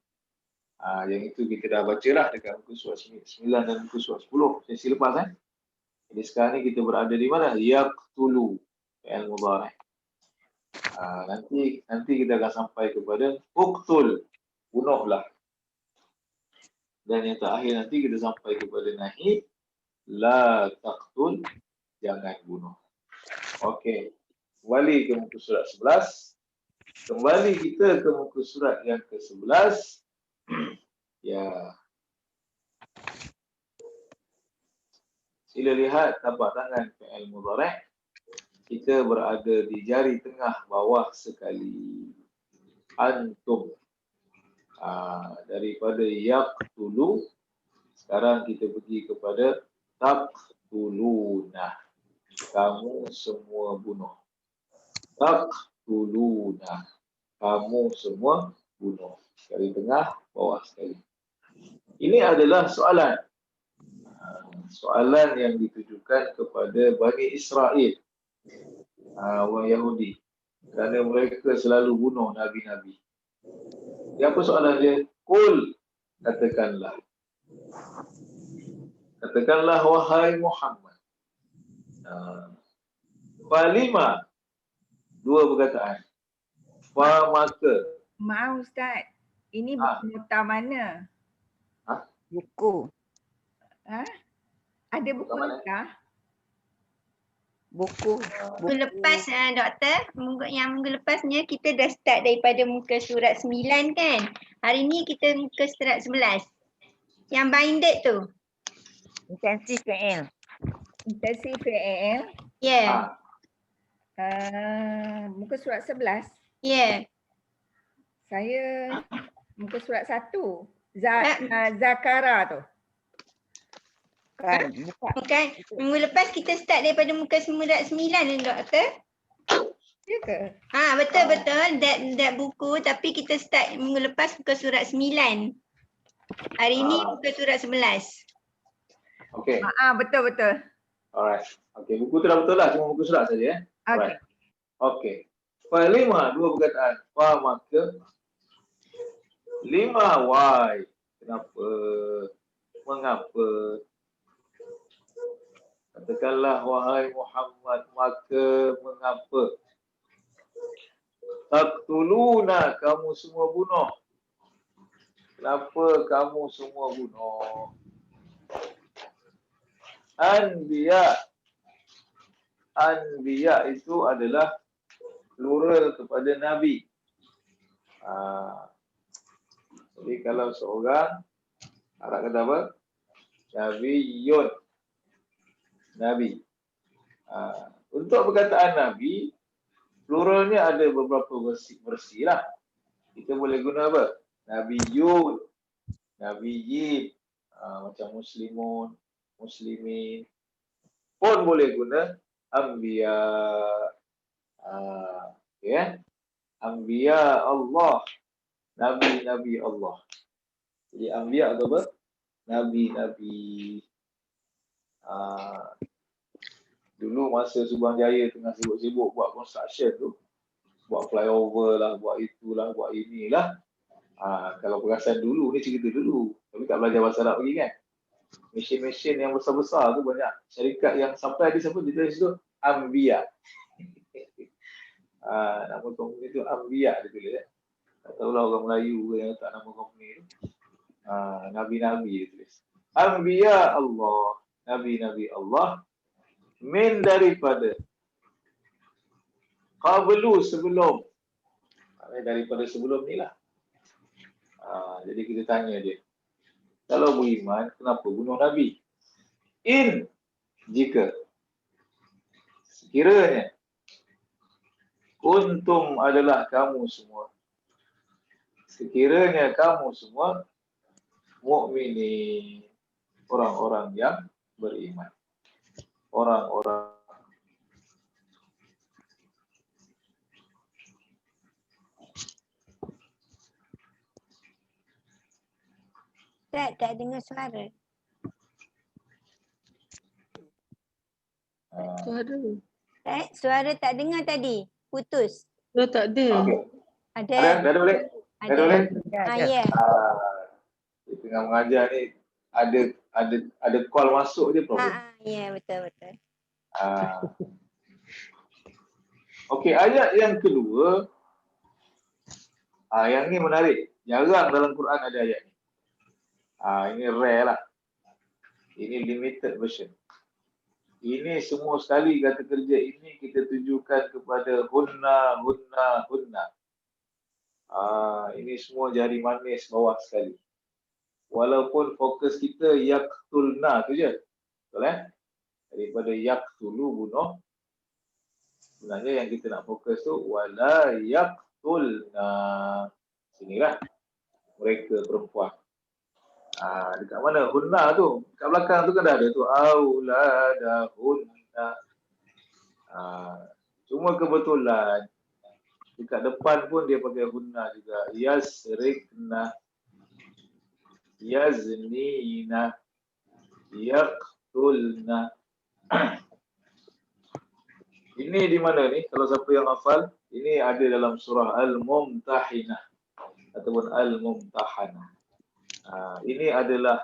Yang itu kita dah baca lah dekat muka surat 9 dan muka surat 10 sesi lepas. Jadi sekarang ni kita berada di mana? Yaqtulu, fi'il mudhari'. Nanti kita akan sampai kepada uqtul, bunuhlah. Dan yang terakhir nanti kita sampai kepada nahi, la taqtul, jangan bunuh. Okey. Kembali ke muka surat 11. Kembali kita ke muka surat yang ke-11. Ya. Sila lihat tapak tangan fi'il mudhari'. Kita berada di jari tengah bawah sekali. Antum. Daripada yaqtulu, sekarang kita pergi kepada taqtuluna. Kamu semua bunuh. Taqtuluna. Kamu semua bunuh. Sekali tengah, bawah sekali. Ini adalah soalan. Soalan yang ditujukan kepada Bani Israel. Orang Yahudi. Kerana mereka selalu bunuh Nabi-Nabi. Apa soalan dia? Qul, katakanlah. Katakanlah wahai Muhammad. Falima, dua perkataan. Fa maka. Maaf Ustaz, ini buku nota mana? Buku. Ada buku Nota mana? nota? Buku. Minggu lepas doktor, minggu lepasnya kita dah start daripada muka surat 9 kan. Hari ni kita muka surat 11. Yang binded tu. Intensif fi'il. Intensif fi'il. Ya. Muka surat 11. Ya. Saya muka surat 1. Zakara tu. Bukan. Minggu lepas kita start daripada muka surat 9 ni doktor. Ya ke? Betul-betul that buku, tapi kita start minggu lepas muka surat 9. Hari ni muka surat 11. Okey. Betul-betul. Alright. Okey, buku tu dah betul lah, cuma muka surat saja. Alright. Okey. Falima, dua perkataan. Fa maka. Lima, why? Kenapa? Mengapa? Katakanlah wahai Muhammad, maka mengapa? Taqtuluna, kamu semua bunuh. Kenapa kamu semua bunuh? Anbiya. Anbiya itu adalah plural kepada Nabi. Jadi kalau seorang, Arab kata apa? Nabiyun. Nabi. Untuk perkataan Nabi, pluralnya ada beberapa versi lah. Kita boleh guna apa? Nabiyun, Nabiyyin, macam Muslimun, Muslimin. Pun boleh guna Anbiya. Okay. Anbiya Allah. Nabi-Nabi Allah. Jadi Anbiya atau apa? Nabi-Nabi. Dulu masa Subang Jaya tengah sibuk-sibuk buat construction tu, buat flyover lah, buat itulah, buat inilah. Kalau perasan dulu ni cerita dulu, tapi tak belajar bahasa Arab lagi kan. Mesin-mesin yang besar-besar tu banyak syarikat yang sampai ada siapa dia tulis tu Anbiya. Nama company tu Anbiya dia tulis. Tak tahulah orang Melayu ke yang letak nama company tu. Nabi-nabi dia tulis. Anbiya Allah. Nabi-nabi Allah. Min daripada. Qablu sebelum. Daripada sebelum ni lah. Jadi kita tanya dia. Kalau beriman, kenapa bunuh Nabi? Jika. Sekiranya. Kuntum adalah kamu semua. Sekiranya kamu semua mukminin, orang-orang yang beriman. Orang-orang Tak dengar suara. Suara tak dengar tadi. Putus. Tak ada. okey. Ada. Ada boleh? Ada boleh? Ya. Dia tengah mengajar ni ada call masuk je problem. Ya, betul. Okey, ayat yang kedua. Yang ni menarik. Jarang dalam Quran ada ayat ni. Ini rare lah. Ini limited version. Ini semua sekali kata kerja ini kita tujukan kepada hunna. Ini semua jari manis bawah sekali. Walaupun fokus kita yaqtulna tu je. Betul Daripada yaqtulu bunuh. Sebenarnya yang kita nak fokus tu wala yaqtulna. Sinilah mereka perempuan. Dekat mana hunna tu? Dekat belakang tu kan dah ada tu auladahunna. Cuma kebetulan dekat depan pun dia pakai hunna juga. Yasrikna, yaznina, yaqtulna. Ini di mana ni? Kalau siapa yang hafal, ini ada dalam surah Al-Mumtahinah ataupun Al-Mumtahanah. Ini adalah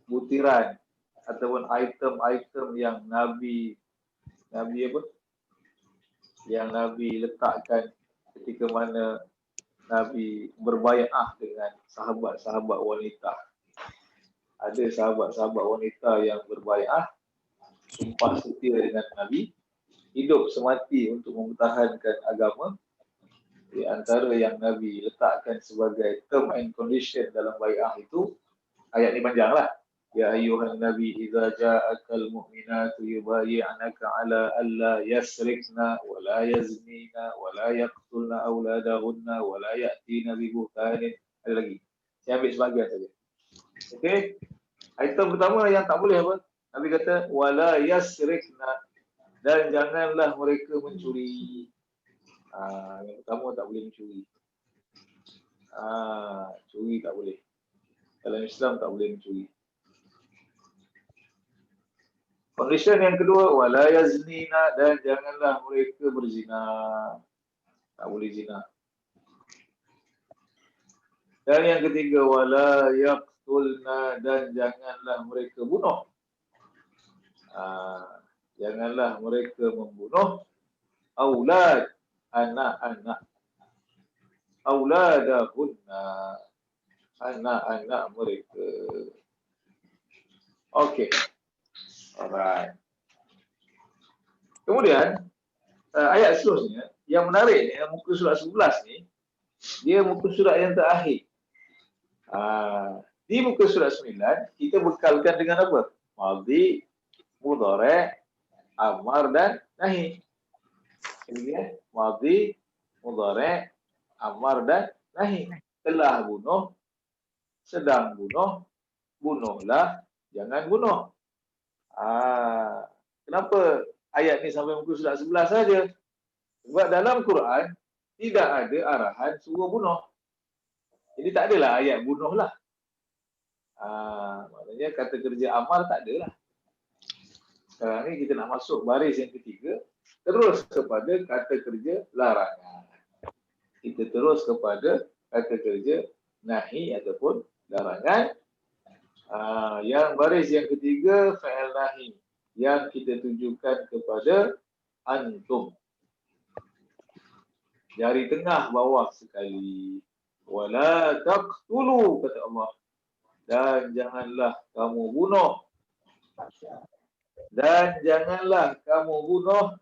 butiran ataupun item-item yang Nabi apa? Yang Nabi letakkan ketika mana Nabi berbaiat dengan sahabat-sahabat wanita. Ada sahabat-sahabat wanita yang berbaiat, sumpah setia dengan Nabi, hidup semati untuk mempertahankan agama. Di antara yang Nabi letakkan sebagai term and condition dalam bai'ah itu, ayat ni panjang lah. Ya ayyuhan nabi idza ja'akal mu'minatu yubayyi'naka ala alla yasrikna wa la yaznina wa la yaqtulna auladahunna wa la ya'tina bi buhtanin. Ada lagi. Saya ambil sebahagian saja. Okey. Item pertama yang tak boleh apa? Nabi kata wala yasrikna, dan janganlah mereka mencuri. Yang pertama tak boleh mencuri. Curi tak boleh. Dalam Islam tak boleh mencuri. Condition yang kedua, wala yaznina, dan janganlah mereka berzina. Tak boleh zina. Dan yang ketiga, wala yaqtulna, dan janganlah mereka bunuh. Janganlah mereka membunuh aulad, anak-anak. Auladahunna, anak-anak mereka. Okey. Alright. Kemudian ayat seterusnya yang menarik ni, muka surat 11 ni, dia muka surat yang terakhir. Di muka surat 9 kita bekalkan dengan apa? Madhi, mudhari', amar dan nahi. Kemudian madhi, mudhari', amar dan nahi. Telah bunuh, sedang bunuh, bunuhlah, jangan bunuh. Kenapa ayat ni sampai muka surat 11 saja? Sebab dalam Quran tidak ada arahan suruh bunuh. Jadi tak adalah ayat bunuhlah. Maknanya kata kerja amal tak adalah. Sekarang ni kita nak masuk baris yang ketiga, terus kepada kata kerja larangan. Kita terus kepada kata kerja nahi ataupun larangan. Yang baris yang ketiga, fa'il nahi, yang kita tujukan kepada antum. Jari tengah bawah sekali. Wala taqtulu, kata Allah. Dan janganlah kamu bunuh. Dan janganlah kamu bunuh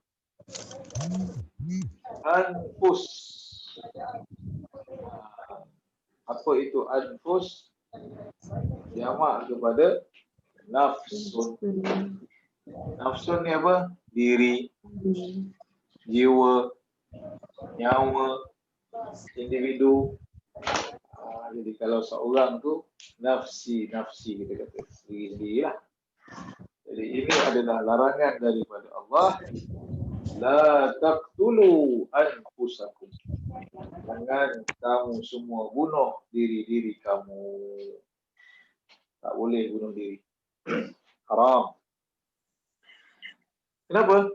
anfus. Apa itu anfus? Jamak kepada nafsun. Nafsun ni apa? Diri, jiwa, nyawa, individu. Jadi kalau seorang tu nafsi kita kata sendiri lah. Jadi ini adalah larangan daripada Allah. La taqtulu anfusakum. Jangan kamu semua bunuh diri-diri kamu. Tak boleh bunuh diri. Haram. Kenapa?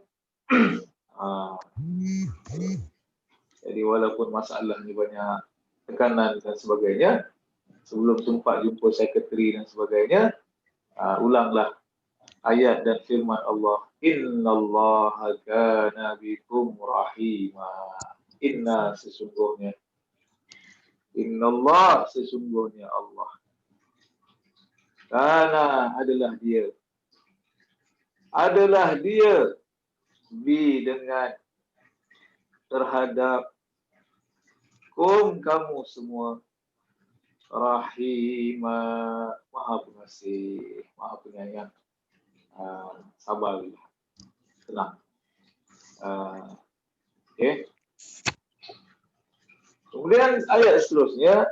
Jadi walaupun masalah ni banyak tekanan dan sebagainya, sebelum sempat jumpa sekretari dan sebagainya, ulanglah ayat dan firman Allah. Innallaha kana bikum rahima. Inna sesungguhnya. Innallah sesungguhnya Allah. Kana adalah dia. Adalah dia bi dengan terhadap kamu semua rahimah, maha pengasih, maha penyayang. Sabar, tenang. Okay. Kemudian ayat seterusnya,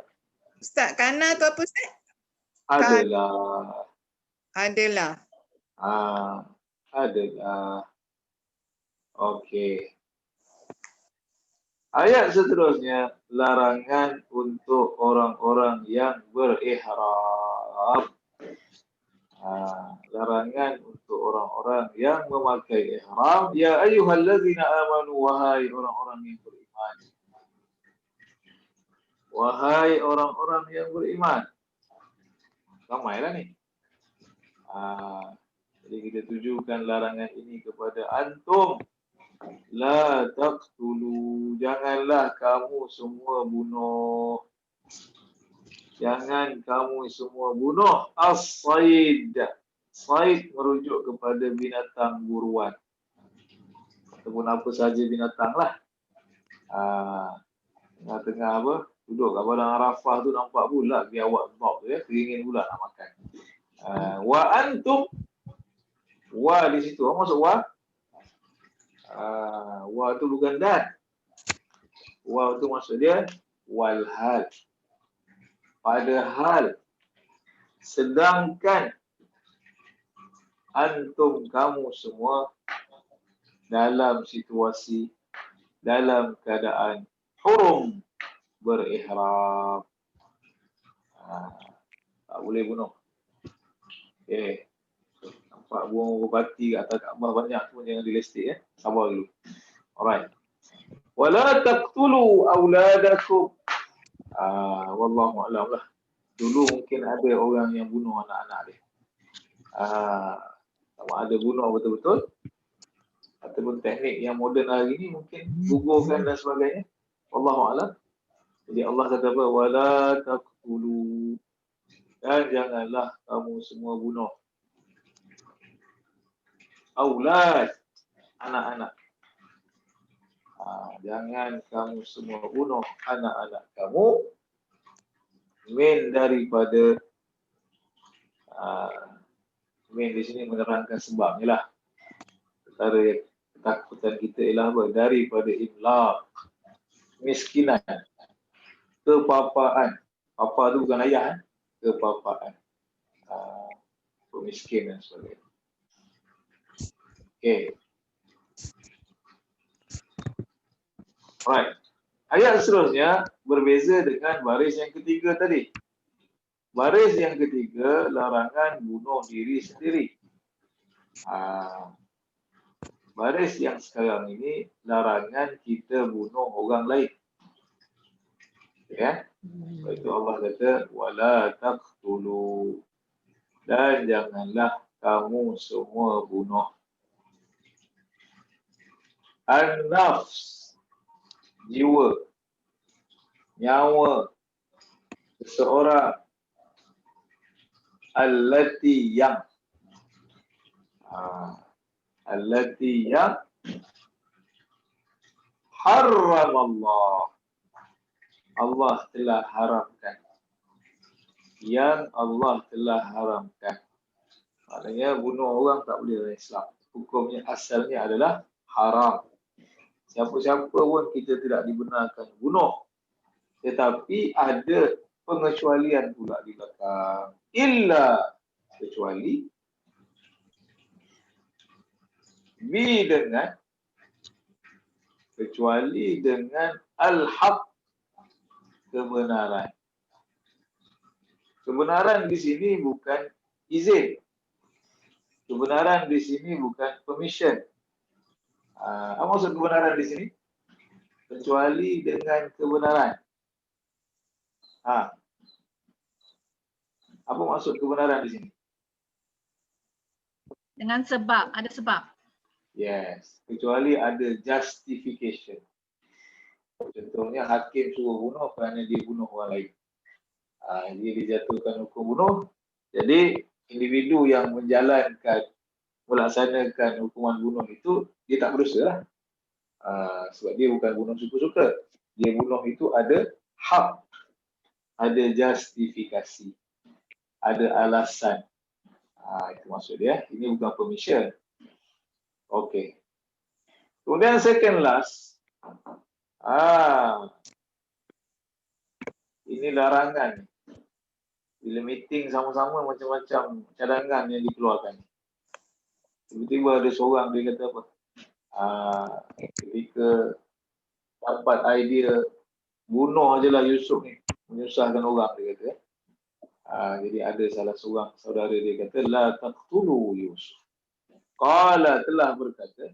Ustaz, kana tu apa Ustaz? adalah. Adalah. Adalah. Okey. Ayat seterusnya, larangan untuk orang-orang yang berihram. Larangan untuk orang-orang yang memakai ihram. Ya ayyuhallazina amanu, wahai orang-orang yang beriman. Wahai orang-orang yang beriman. Ramailah ni. Jadi kita tujukan larangan ini kepada antum. La taqtulu, janganlah kamu semua bunuh. Jangan kamu semua bunuh as-sayd. Sayd merujuk kepada binatang buruan. Ataupun apa sahaja binatang lah. Tengah-tengah apa? Duduk kat padang Arafah tu nampak pula biawak bob tu ya. Teringin pula nak makan. Wa antum. Wa di situ. Apa maksud wa? Wa tu bukan dan. Wa tu maksud dia walhal. Padahal sedangkan antum kamu semua dalam situasi, dalam keadaan hurum berihram. Tak boleh bunuh. Okay. Nampak buang berbati kat atas Kaabah banyak pun jangan dilestik ya. Sabar dulu. Alright. Wala taqtulu auladakum. Wallahu a'lam lah. Dulu mungkin ada orang yang bunuh anak-anak dia. Sama ada bunuh betul-betul ataupun teknik yang moden hari ini mungkin gugurkan dan sebagainya. Wallahu a'lam. Jadi Allah kata apa? Wala taqtulu. Dan janganlah kamu semua bunuh aulad, anak-anak. Jangan kamu semua bunuh anak-anak kamu min daripada min di sini menerangkan sebabnya lah. Antara ketakutan kita ialah apa? Daripada imlaq, miskinan, kepapaan. Papa tu bukan ayah, kepapaan, miskin dan sebagainya. Okay. Alright. Ayat seterusnya berbeza dengan baris yang ketiga tadi. Baris yang ketiga, larangan bunuh diri sendiri. Baris yang sekarang ini, larangan kita bunuh orang lain. Ya. Itu Allah kata, wala taqtulu. Dan janganlah kamu semua bunuh an-nafs, jiwa, nyawa, seseorang allati yang allati yang haram Allah telah haramkan, yang Allah telah haramkan. Maknanya bunuh orang tak boleh dalam Islam. Hukumnya asalnya adalah haram. Siapa-siapa pun kita tidak dibenarkan bunuh. Tetapi ada pengecualian pula di belakang. Illa, kecuali dengan al-haq, kebenaran. Kebenaran di sini bukan izin. Kebenaran di sini bukan permission. Apa maksud kebenaran di sini? Kecuali dengan kebenaran. Apa maksud kebenaran di sini? Dengan sebab, ada sebab. Yes, kecuali ada justification. Contohnya hakim suruh bunuh kerana dia bunuh orang lain. Dia dijatuhkan hukum bunuh. Jadi individu yang melaksanakan hukuman bunuh itu dia tak berdosa lah. Sebab dia bukan bunuh suka-suka. Dia bunuh itu ada hak, ada justifikasi, ada alasan. Itu maksud dia. Ini bukan permission. Okey. Kemudian second last. Ini larangan. Bila meeting sama-sama macam-macam cadangan yang dikeluarkan. Tiba-tiba ada seorang dia kata apa? Ketika dapat idea bunuh ajalah Yusuf ni, menyusahkan orang, dia kata. Jadi ada salah seorang saudara dia kata, la taqtulu Yusuf. Qala, telah berkata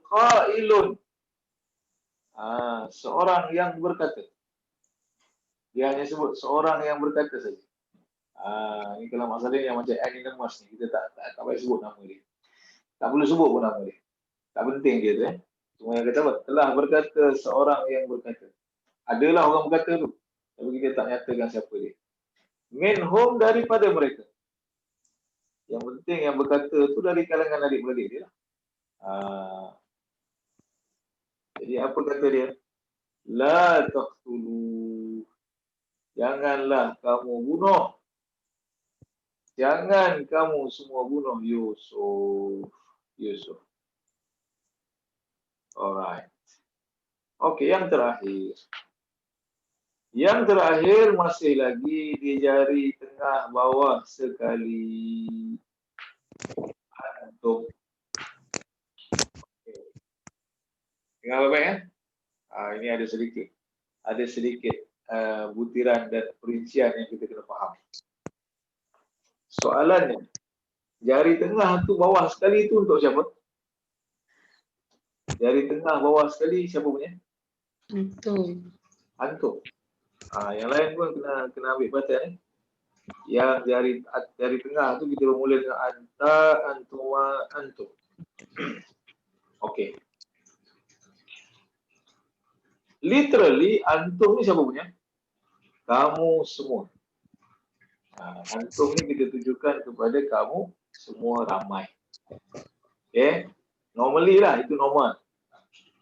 qailun, seorang yang berkata. Dia hanya sebut seorang yang berkata saja. Ini kalau masalah yang macam anonymous ni, kita tak payah sebut nama dia. Tak perlu sebut pun nama dia. Tak penting dia tu. Cuma yang kata apa? Telah berkata seorang yang berkata. Adalah orang berkata tu. Tapi kita tak nyatakan siapa dia. Minhum, daripada mereka. Yang penting yang berkata tu dari kalangan adik-beradik dia lah. Jadi apa kata dia? La taqtulu. Janganlah kamu bunuh. Jangan kamu semua bunuh Yusuf. Alright. Okey, yang terakhir. Yang terakhir masih lagi di jari tengah bawah sekali. Antum. Dengar baik-baik ini ada sedikit butiran dan perincian yang kita kena faham. Soalannya, jari tengah tu bawah sekali tu untuk siapa? Jari tengah bawah sekali siapa punya? Antum. Yang lain pun kena ambil perhatian. Yang jari tengah tu kita mula dengan anta, antuma, antum. Okey. Literally, antum ni siapa punya? Kamu semua. Antum ni kita tujukan kepada kamu semua ramai. Okay? Normally lah, itu normal.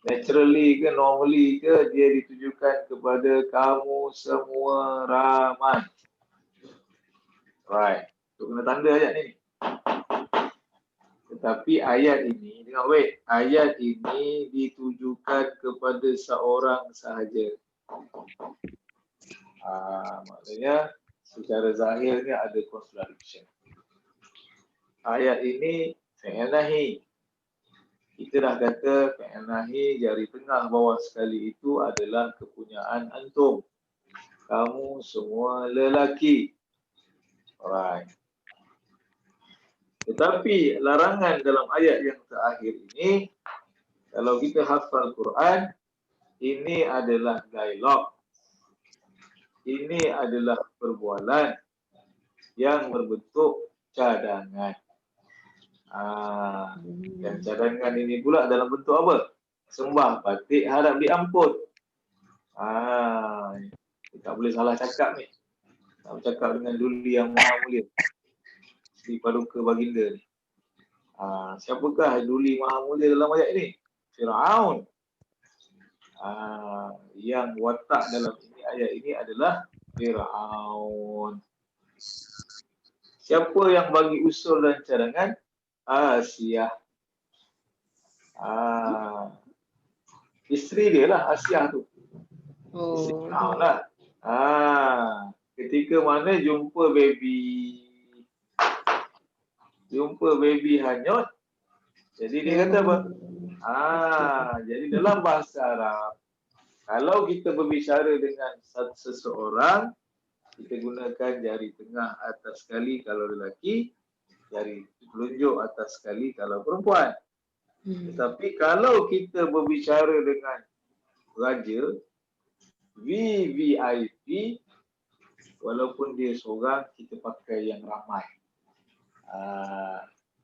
Naturally ke, normally ke, dia ditujukan kepada kamu semua ramai. Right. Tu kena tanda ayat ni. Tetapi ayat ini, dengar baik, ayat ini ditujukan kepada seorang sahaja. Maknanya secara zahirnya ada contradiction. Ayat ini fi'il nahi. Kita dah kata fi'il nahi jari tengah bawah sekali itu adalah kepunyaan antum. Kamu semua lelaki. Alright. Tetapi larangan dalam ayat yang terakhir ini, kalau kita hafal Quran, ini adalah dialog. Ini adalah perbualan yang berbentuk cadangan. Dan cadangan ini pula dalam bentuk apa? Sembah batik harap diampun. Tak boleh salah cakap ni. Nak bercakap dengan duli yang maha mulia. Di Paduka Baginda ni. Siapakah duli maha mulia dalam ayat ini? Firaun. Yang watak dalam ini ayat ini adalah Firaun. Siapa yang bagi usul dan cadangan? Asiyah. Isteri dia lah Asiyah tu. Isteri Firaun lah. Ketika mana jumpa baby hanyut, jadi dia kata apa? Jadi dalam bahasa Arab, kalau kita berbicara dengan seseorang, kita gunakan jari tengah atas sekali kalau lelaki, jari telunjuk atas sekali kalau perempuan. Tetapi kalau kita berbicara dengan raja, VVIP, walaupun dia seorang, kita pakai yang ramai.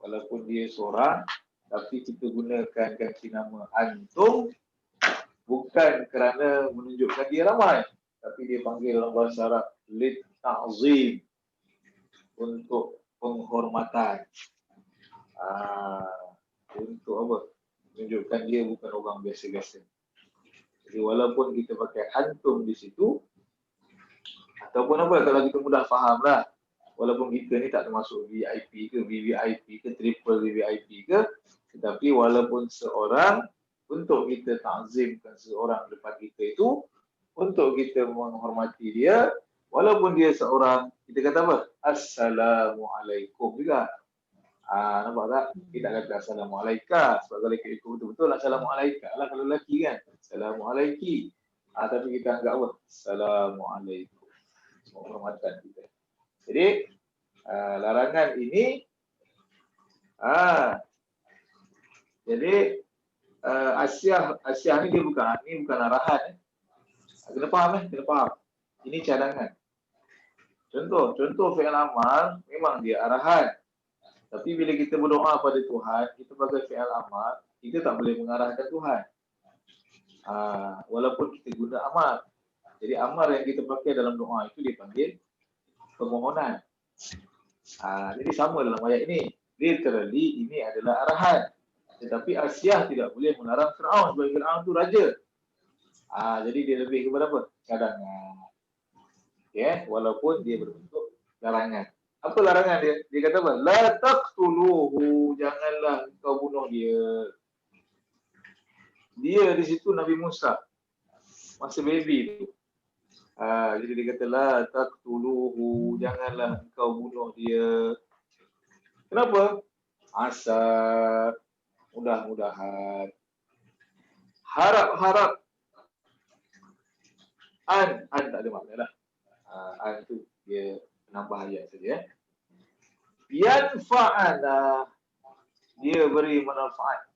Walaupun dia seorang, tapi kita gunakan ganti nama antum, bukan kerana menunjukkan dia ramai, tapi dia panggil dalam bahasa Arab lit ta'zim, untuk penghormatan. Untuk apa? Menunjukkan dia bukan orang biasa-biasa. Jadi walaupun kita pakai antum di situ, ataupun apa, kalau kita mudah faham lah, walaupun kita ni tak termasuk VIP ke, VVIP ke, triple VVIP ke, tetapi walaupun seorang, untuk kita ta'zimkan seorang depan kita itu, untuk kita menghormati dia, walaupun dia seorang, kita kata apa? Assalamualaikum juga. Nampak tak? Kita kata Assalamualaikum. Sebab kalau kita ikut betul-betul Assalamualaikum lah kalau lelaki kan. Assalamualaikum. Tapi kita anggap apa? Assalamualaikum. Penghormatan kita. Jadi, larangan ini, jadi Asiyah ni dia bukan arahan. Kena faham kena faham. Ini cadangan. Contoh fi'il amal memang dia arahan. Tapi bila kita berdoa pada Tuhan, kita pakai fi'il amal, kita tak boleh mengarahkan Tuhan. Walaupun kita guna amal. Jadi amal yang kita pakai dalam doa itu dipanggil permohonan. Jadi sama dalam ayat ini. Literally ini adalah arahan. Tetapi Asiyah tidak boleh melarang Firaun sebab Firaun itu raja. Jadi dia lebih kepada apa? Cadangan. Walaupun dia berbentuk larangan. Apa larangan dia? Dia kata apa? La taqtuluhu, janganlah kau bunuh dia. Dia di situ Nabi Musa. Masa baby tu. Jadi dia kata la taqtuluhu, janganlah kau bunuh dia. Kenapa? Asa, mudah-mudahan. Harap-harap. An tak ada makna dah. An tu dia nambah ayat saja. Yanfa'ana, dia beri manfaat.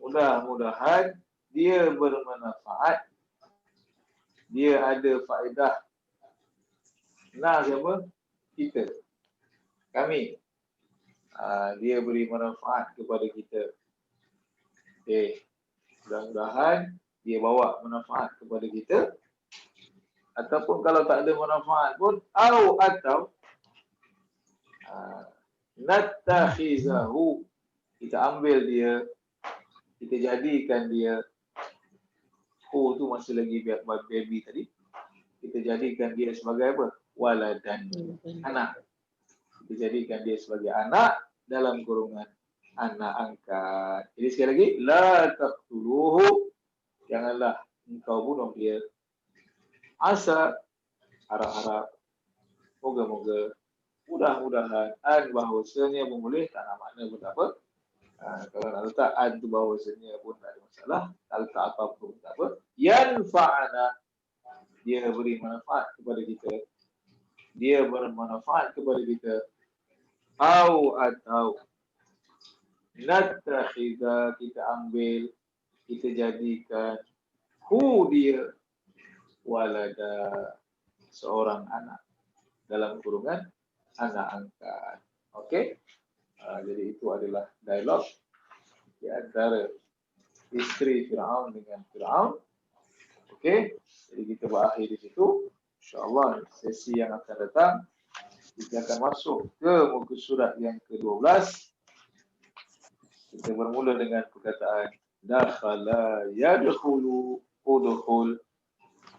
Mudah-mudahan dia bermanfaat. Dia ada faedah. Nah, siapa? Kita. Kami. Dia beri manfaat kepada kita. Mudah-mudahan dia bawa manfaat kepada kita. Ataupun kalau tak ada manfaat pun, atau nattakhizahu, kita ambil dia, kita jadikan dia, tu masih lagi baby tadi, kita jadikan dia sebagai apa? Waladan, anak. Kita jadikan dia sebagai anak dalam kurungan anak angkat. Jadi sekali lagi, la taqtuluhu, janganlah engkau bunuh dia. Asa, harap-harap, moga-moga, mudah-mudahan, bahawasanya pun boleh, tak nak makna pun tak apa. Kalau nak letak tu bahawasanya pun tak ada masalah, tak letak apa pun tak apa. Yanfa'ana, dia beri manfaat kepada kita, dia bermanfaat kepada kita. Atau nattakhidha, kita ambil, kita jadikan dia walada, seorang anak dalam kurungan anak angkat. Okey. Jadi itu adalah dialog di antara isteri Firaun dengan Firaun. Okey, jadi kita berakhir di situ. InsyaAllah sesi yang akan datang kita akan masuk ke muka surat yang ke-12. Kita bermula dengan perkataan dakhala yadkhulu udkhul,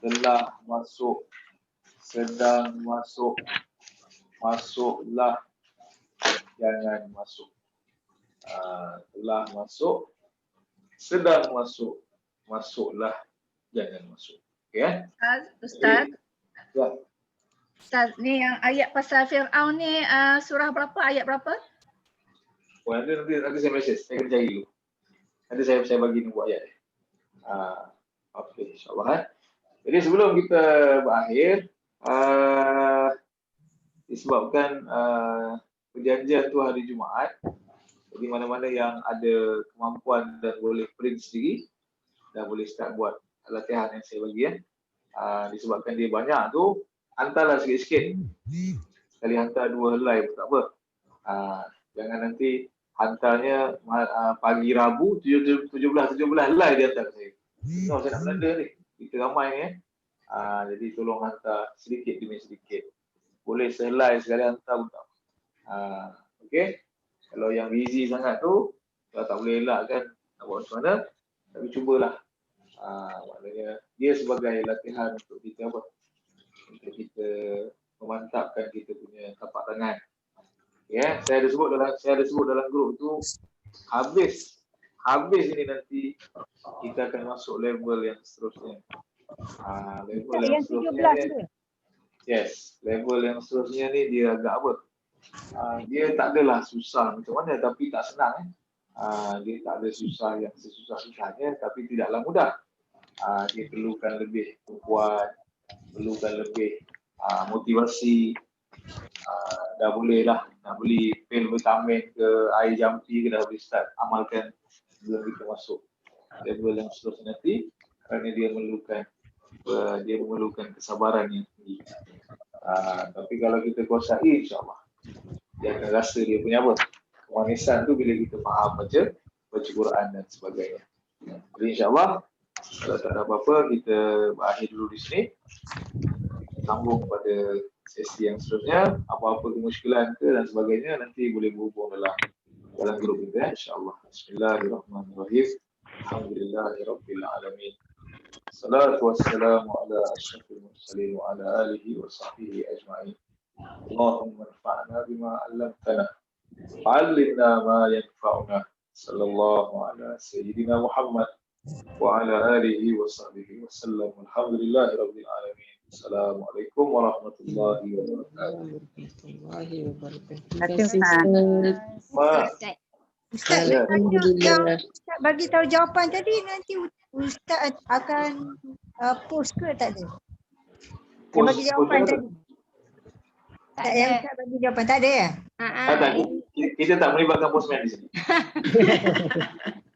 telah masuk, sedang masuk, masuklah, jangan masuk. Telah masuk, sedang masuk, masuklah, jangan masuk. Okey. Ustaz, Ya. Ustaz, ni yang ayat pasal Fir'aun ni surah berapa, ayat berapa? Oh, nanti saya mesej, saya kena cari dulu. Nanti saya bagi nombor ayat. Okey, insyaAllah. Jadi sebelum kita berakhir, disebabkan perjanjian tu hari Jumaat, jadi mana-mana yang ada kemampuan dan boleh print sendiri, dah boleh start buat latihan yang saya bagi. Disebabkan dia banyak tu, hantarlah sikit-sikit. Sekali hantar 2 helai pun tak apa. Jangan nanti hantarnya pagi Rabu 17 helai dia hantar ke saya. No, saya nak Belanda ni. Kita ramai ni. Jadi tolong hantar sedikit demi sedikit. Boleh sehelai sekali hantar pun tak apa. Okey. Kalau yang busy sangat tu, kalau tak boleh elak kan, nak buat macam mana, tapi cubalah. Maknanya dia sebagai latihan untuk kita apa? Untuk kita memantapkan kita punya tapak tangan. Ya, saya ada sebut dalam grup tu, habis ini nanti kita akan masuk level yang seterusnya. Level yang seterusnya ni, yes, level yang seterusnya ni dia agak apa? Dia tak adalah susah macam mana, tapi tak senang. Dia tak ada susah yang sesusah-susahnya, tapi tidaklah mudah. Dia perlukan lebih kekuatan, perlukan lebih motivasi. Dah boleh dah nak beli pil vitamin ke air jampi ke, dah boleh start amalkan sebelum kita masuk level yang seterusnya nanti, kerana dia memerlukan kesabaran yang tinggi. Tapi kalau kita kuasai, insyaAllah dia akan rasa dia punya apa, kemanisan tu bila kita faham baca Quran dan sebagainya. Jadi insyaAllah kalau tak ada apa-apa, kita berakhir dulu di sini. Sambung pada sesi yang seterusnya. Apa-apa kemusykilan ke dan sebagainya, nanti boleh berhubung dalam grup kita, insyaAllah. Bismillahirrahmanirrahim. Alhamdulillahirabbil alamin. Salatu wassalamu ala asyrafil mursalin wa ala alihi wa sahbihi ajma'in. Allahumma anfa'na bima 'allamtana. 'Allimna ma yanfa'una. Sallallahu ala sayyidina Muhammad wa ala alihi wa sahbihi wa sallam. Alhamdulillahirabbil alamin. Assalamualaikum warahmatullahi wabarakatuh. Ustaz, Ya. yang Ustaz bagi tahu jawapan tadi, nanti Ustaz akan post ke tak ada? Dia bagi jawapan tadi. Tak ada. Ustaz bagi jawapan tak ada ya? Tak, kita tak melibatkan postman di sini.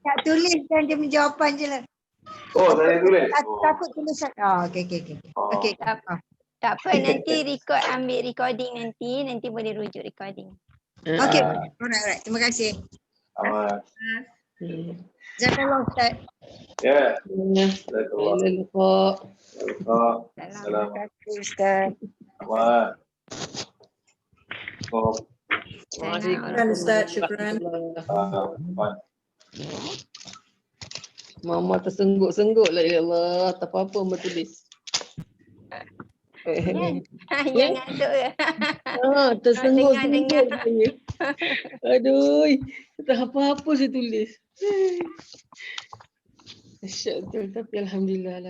Tak tuliskan dia punya jawapan je lah. Oh, saya tulis. Takut tulisan. Okey. Okey, tak apa. Tak apa, nanti ambil recording nanti boleh rujuk recording. Okey. Alright. Terima kasih. Amat. Jazakallah Ustaz. Ya. Assalamualaikum. Assalamualaikum. Terima kasih Ustaz. Amat. Syukran Ustaz, syukran. Mama tersengguk-sengguk lah, ya Allah. Tak apa-apa Mama tulis. Yang ngantuk ya. Tersengguk-sengguk. Aduh, tak apa-apa saya tulis. Asyik betul, tapi alhamdulillah lah.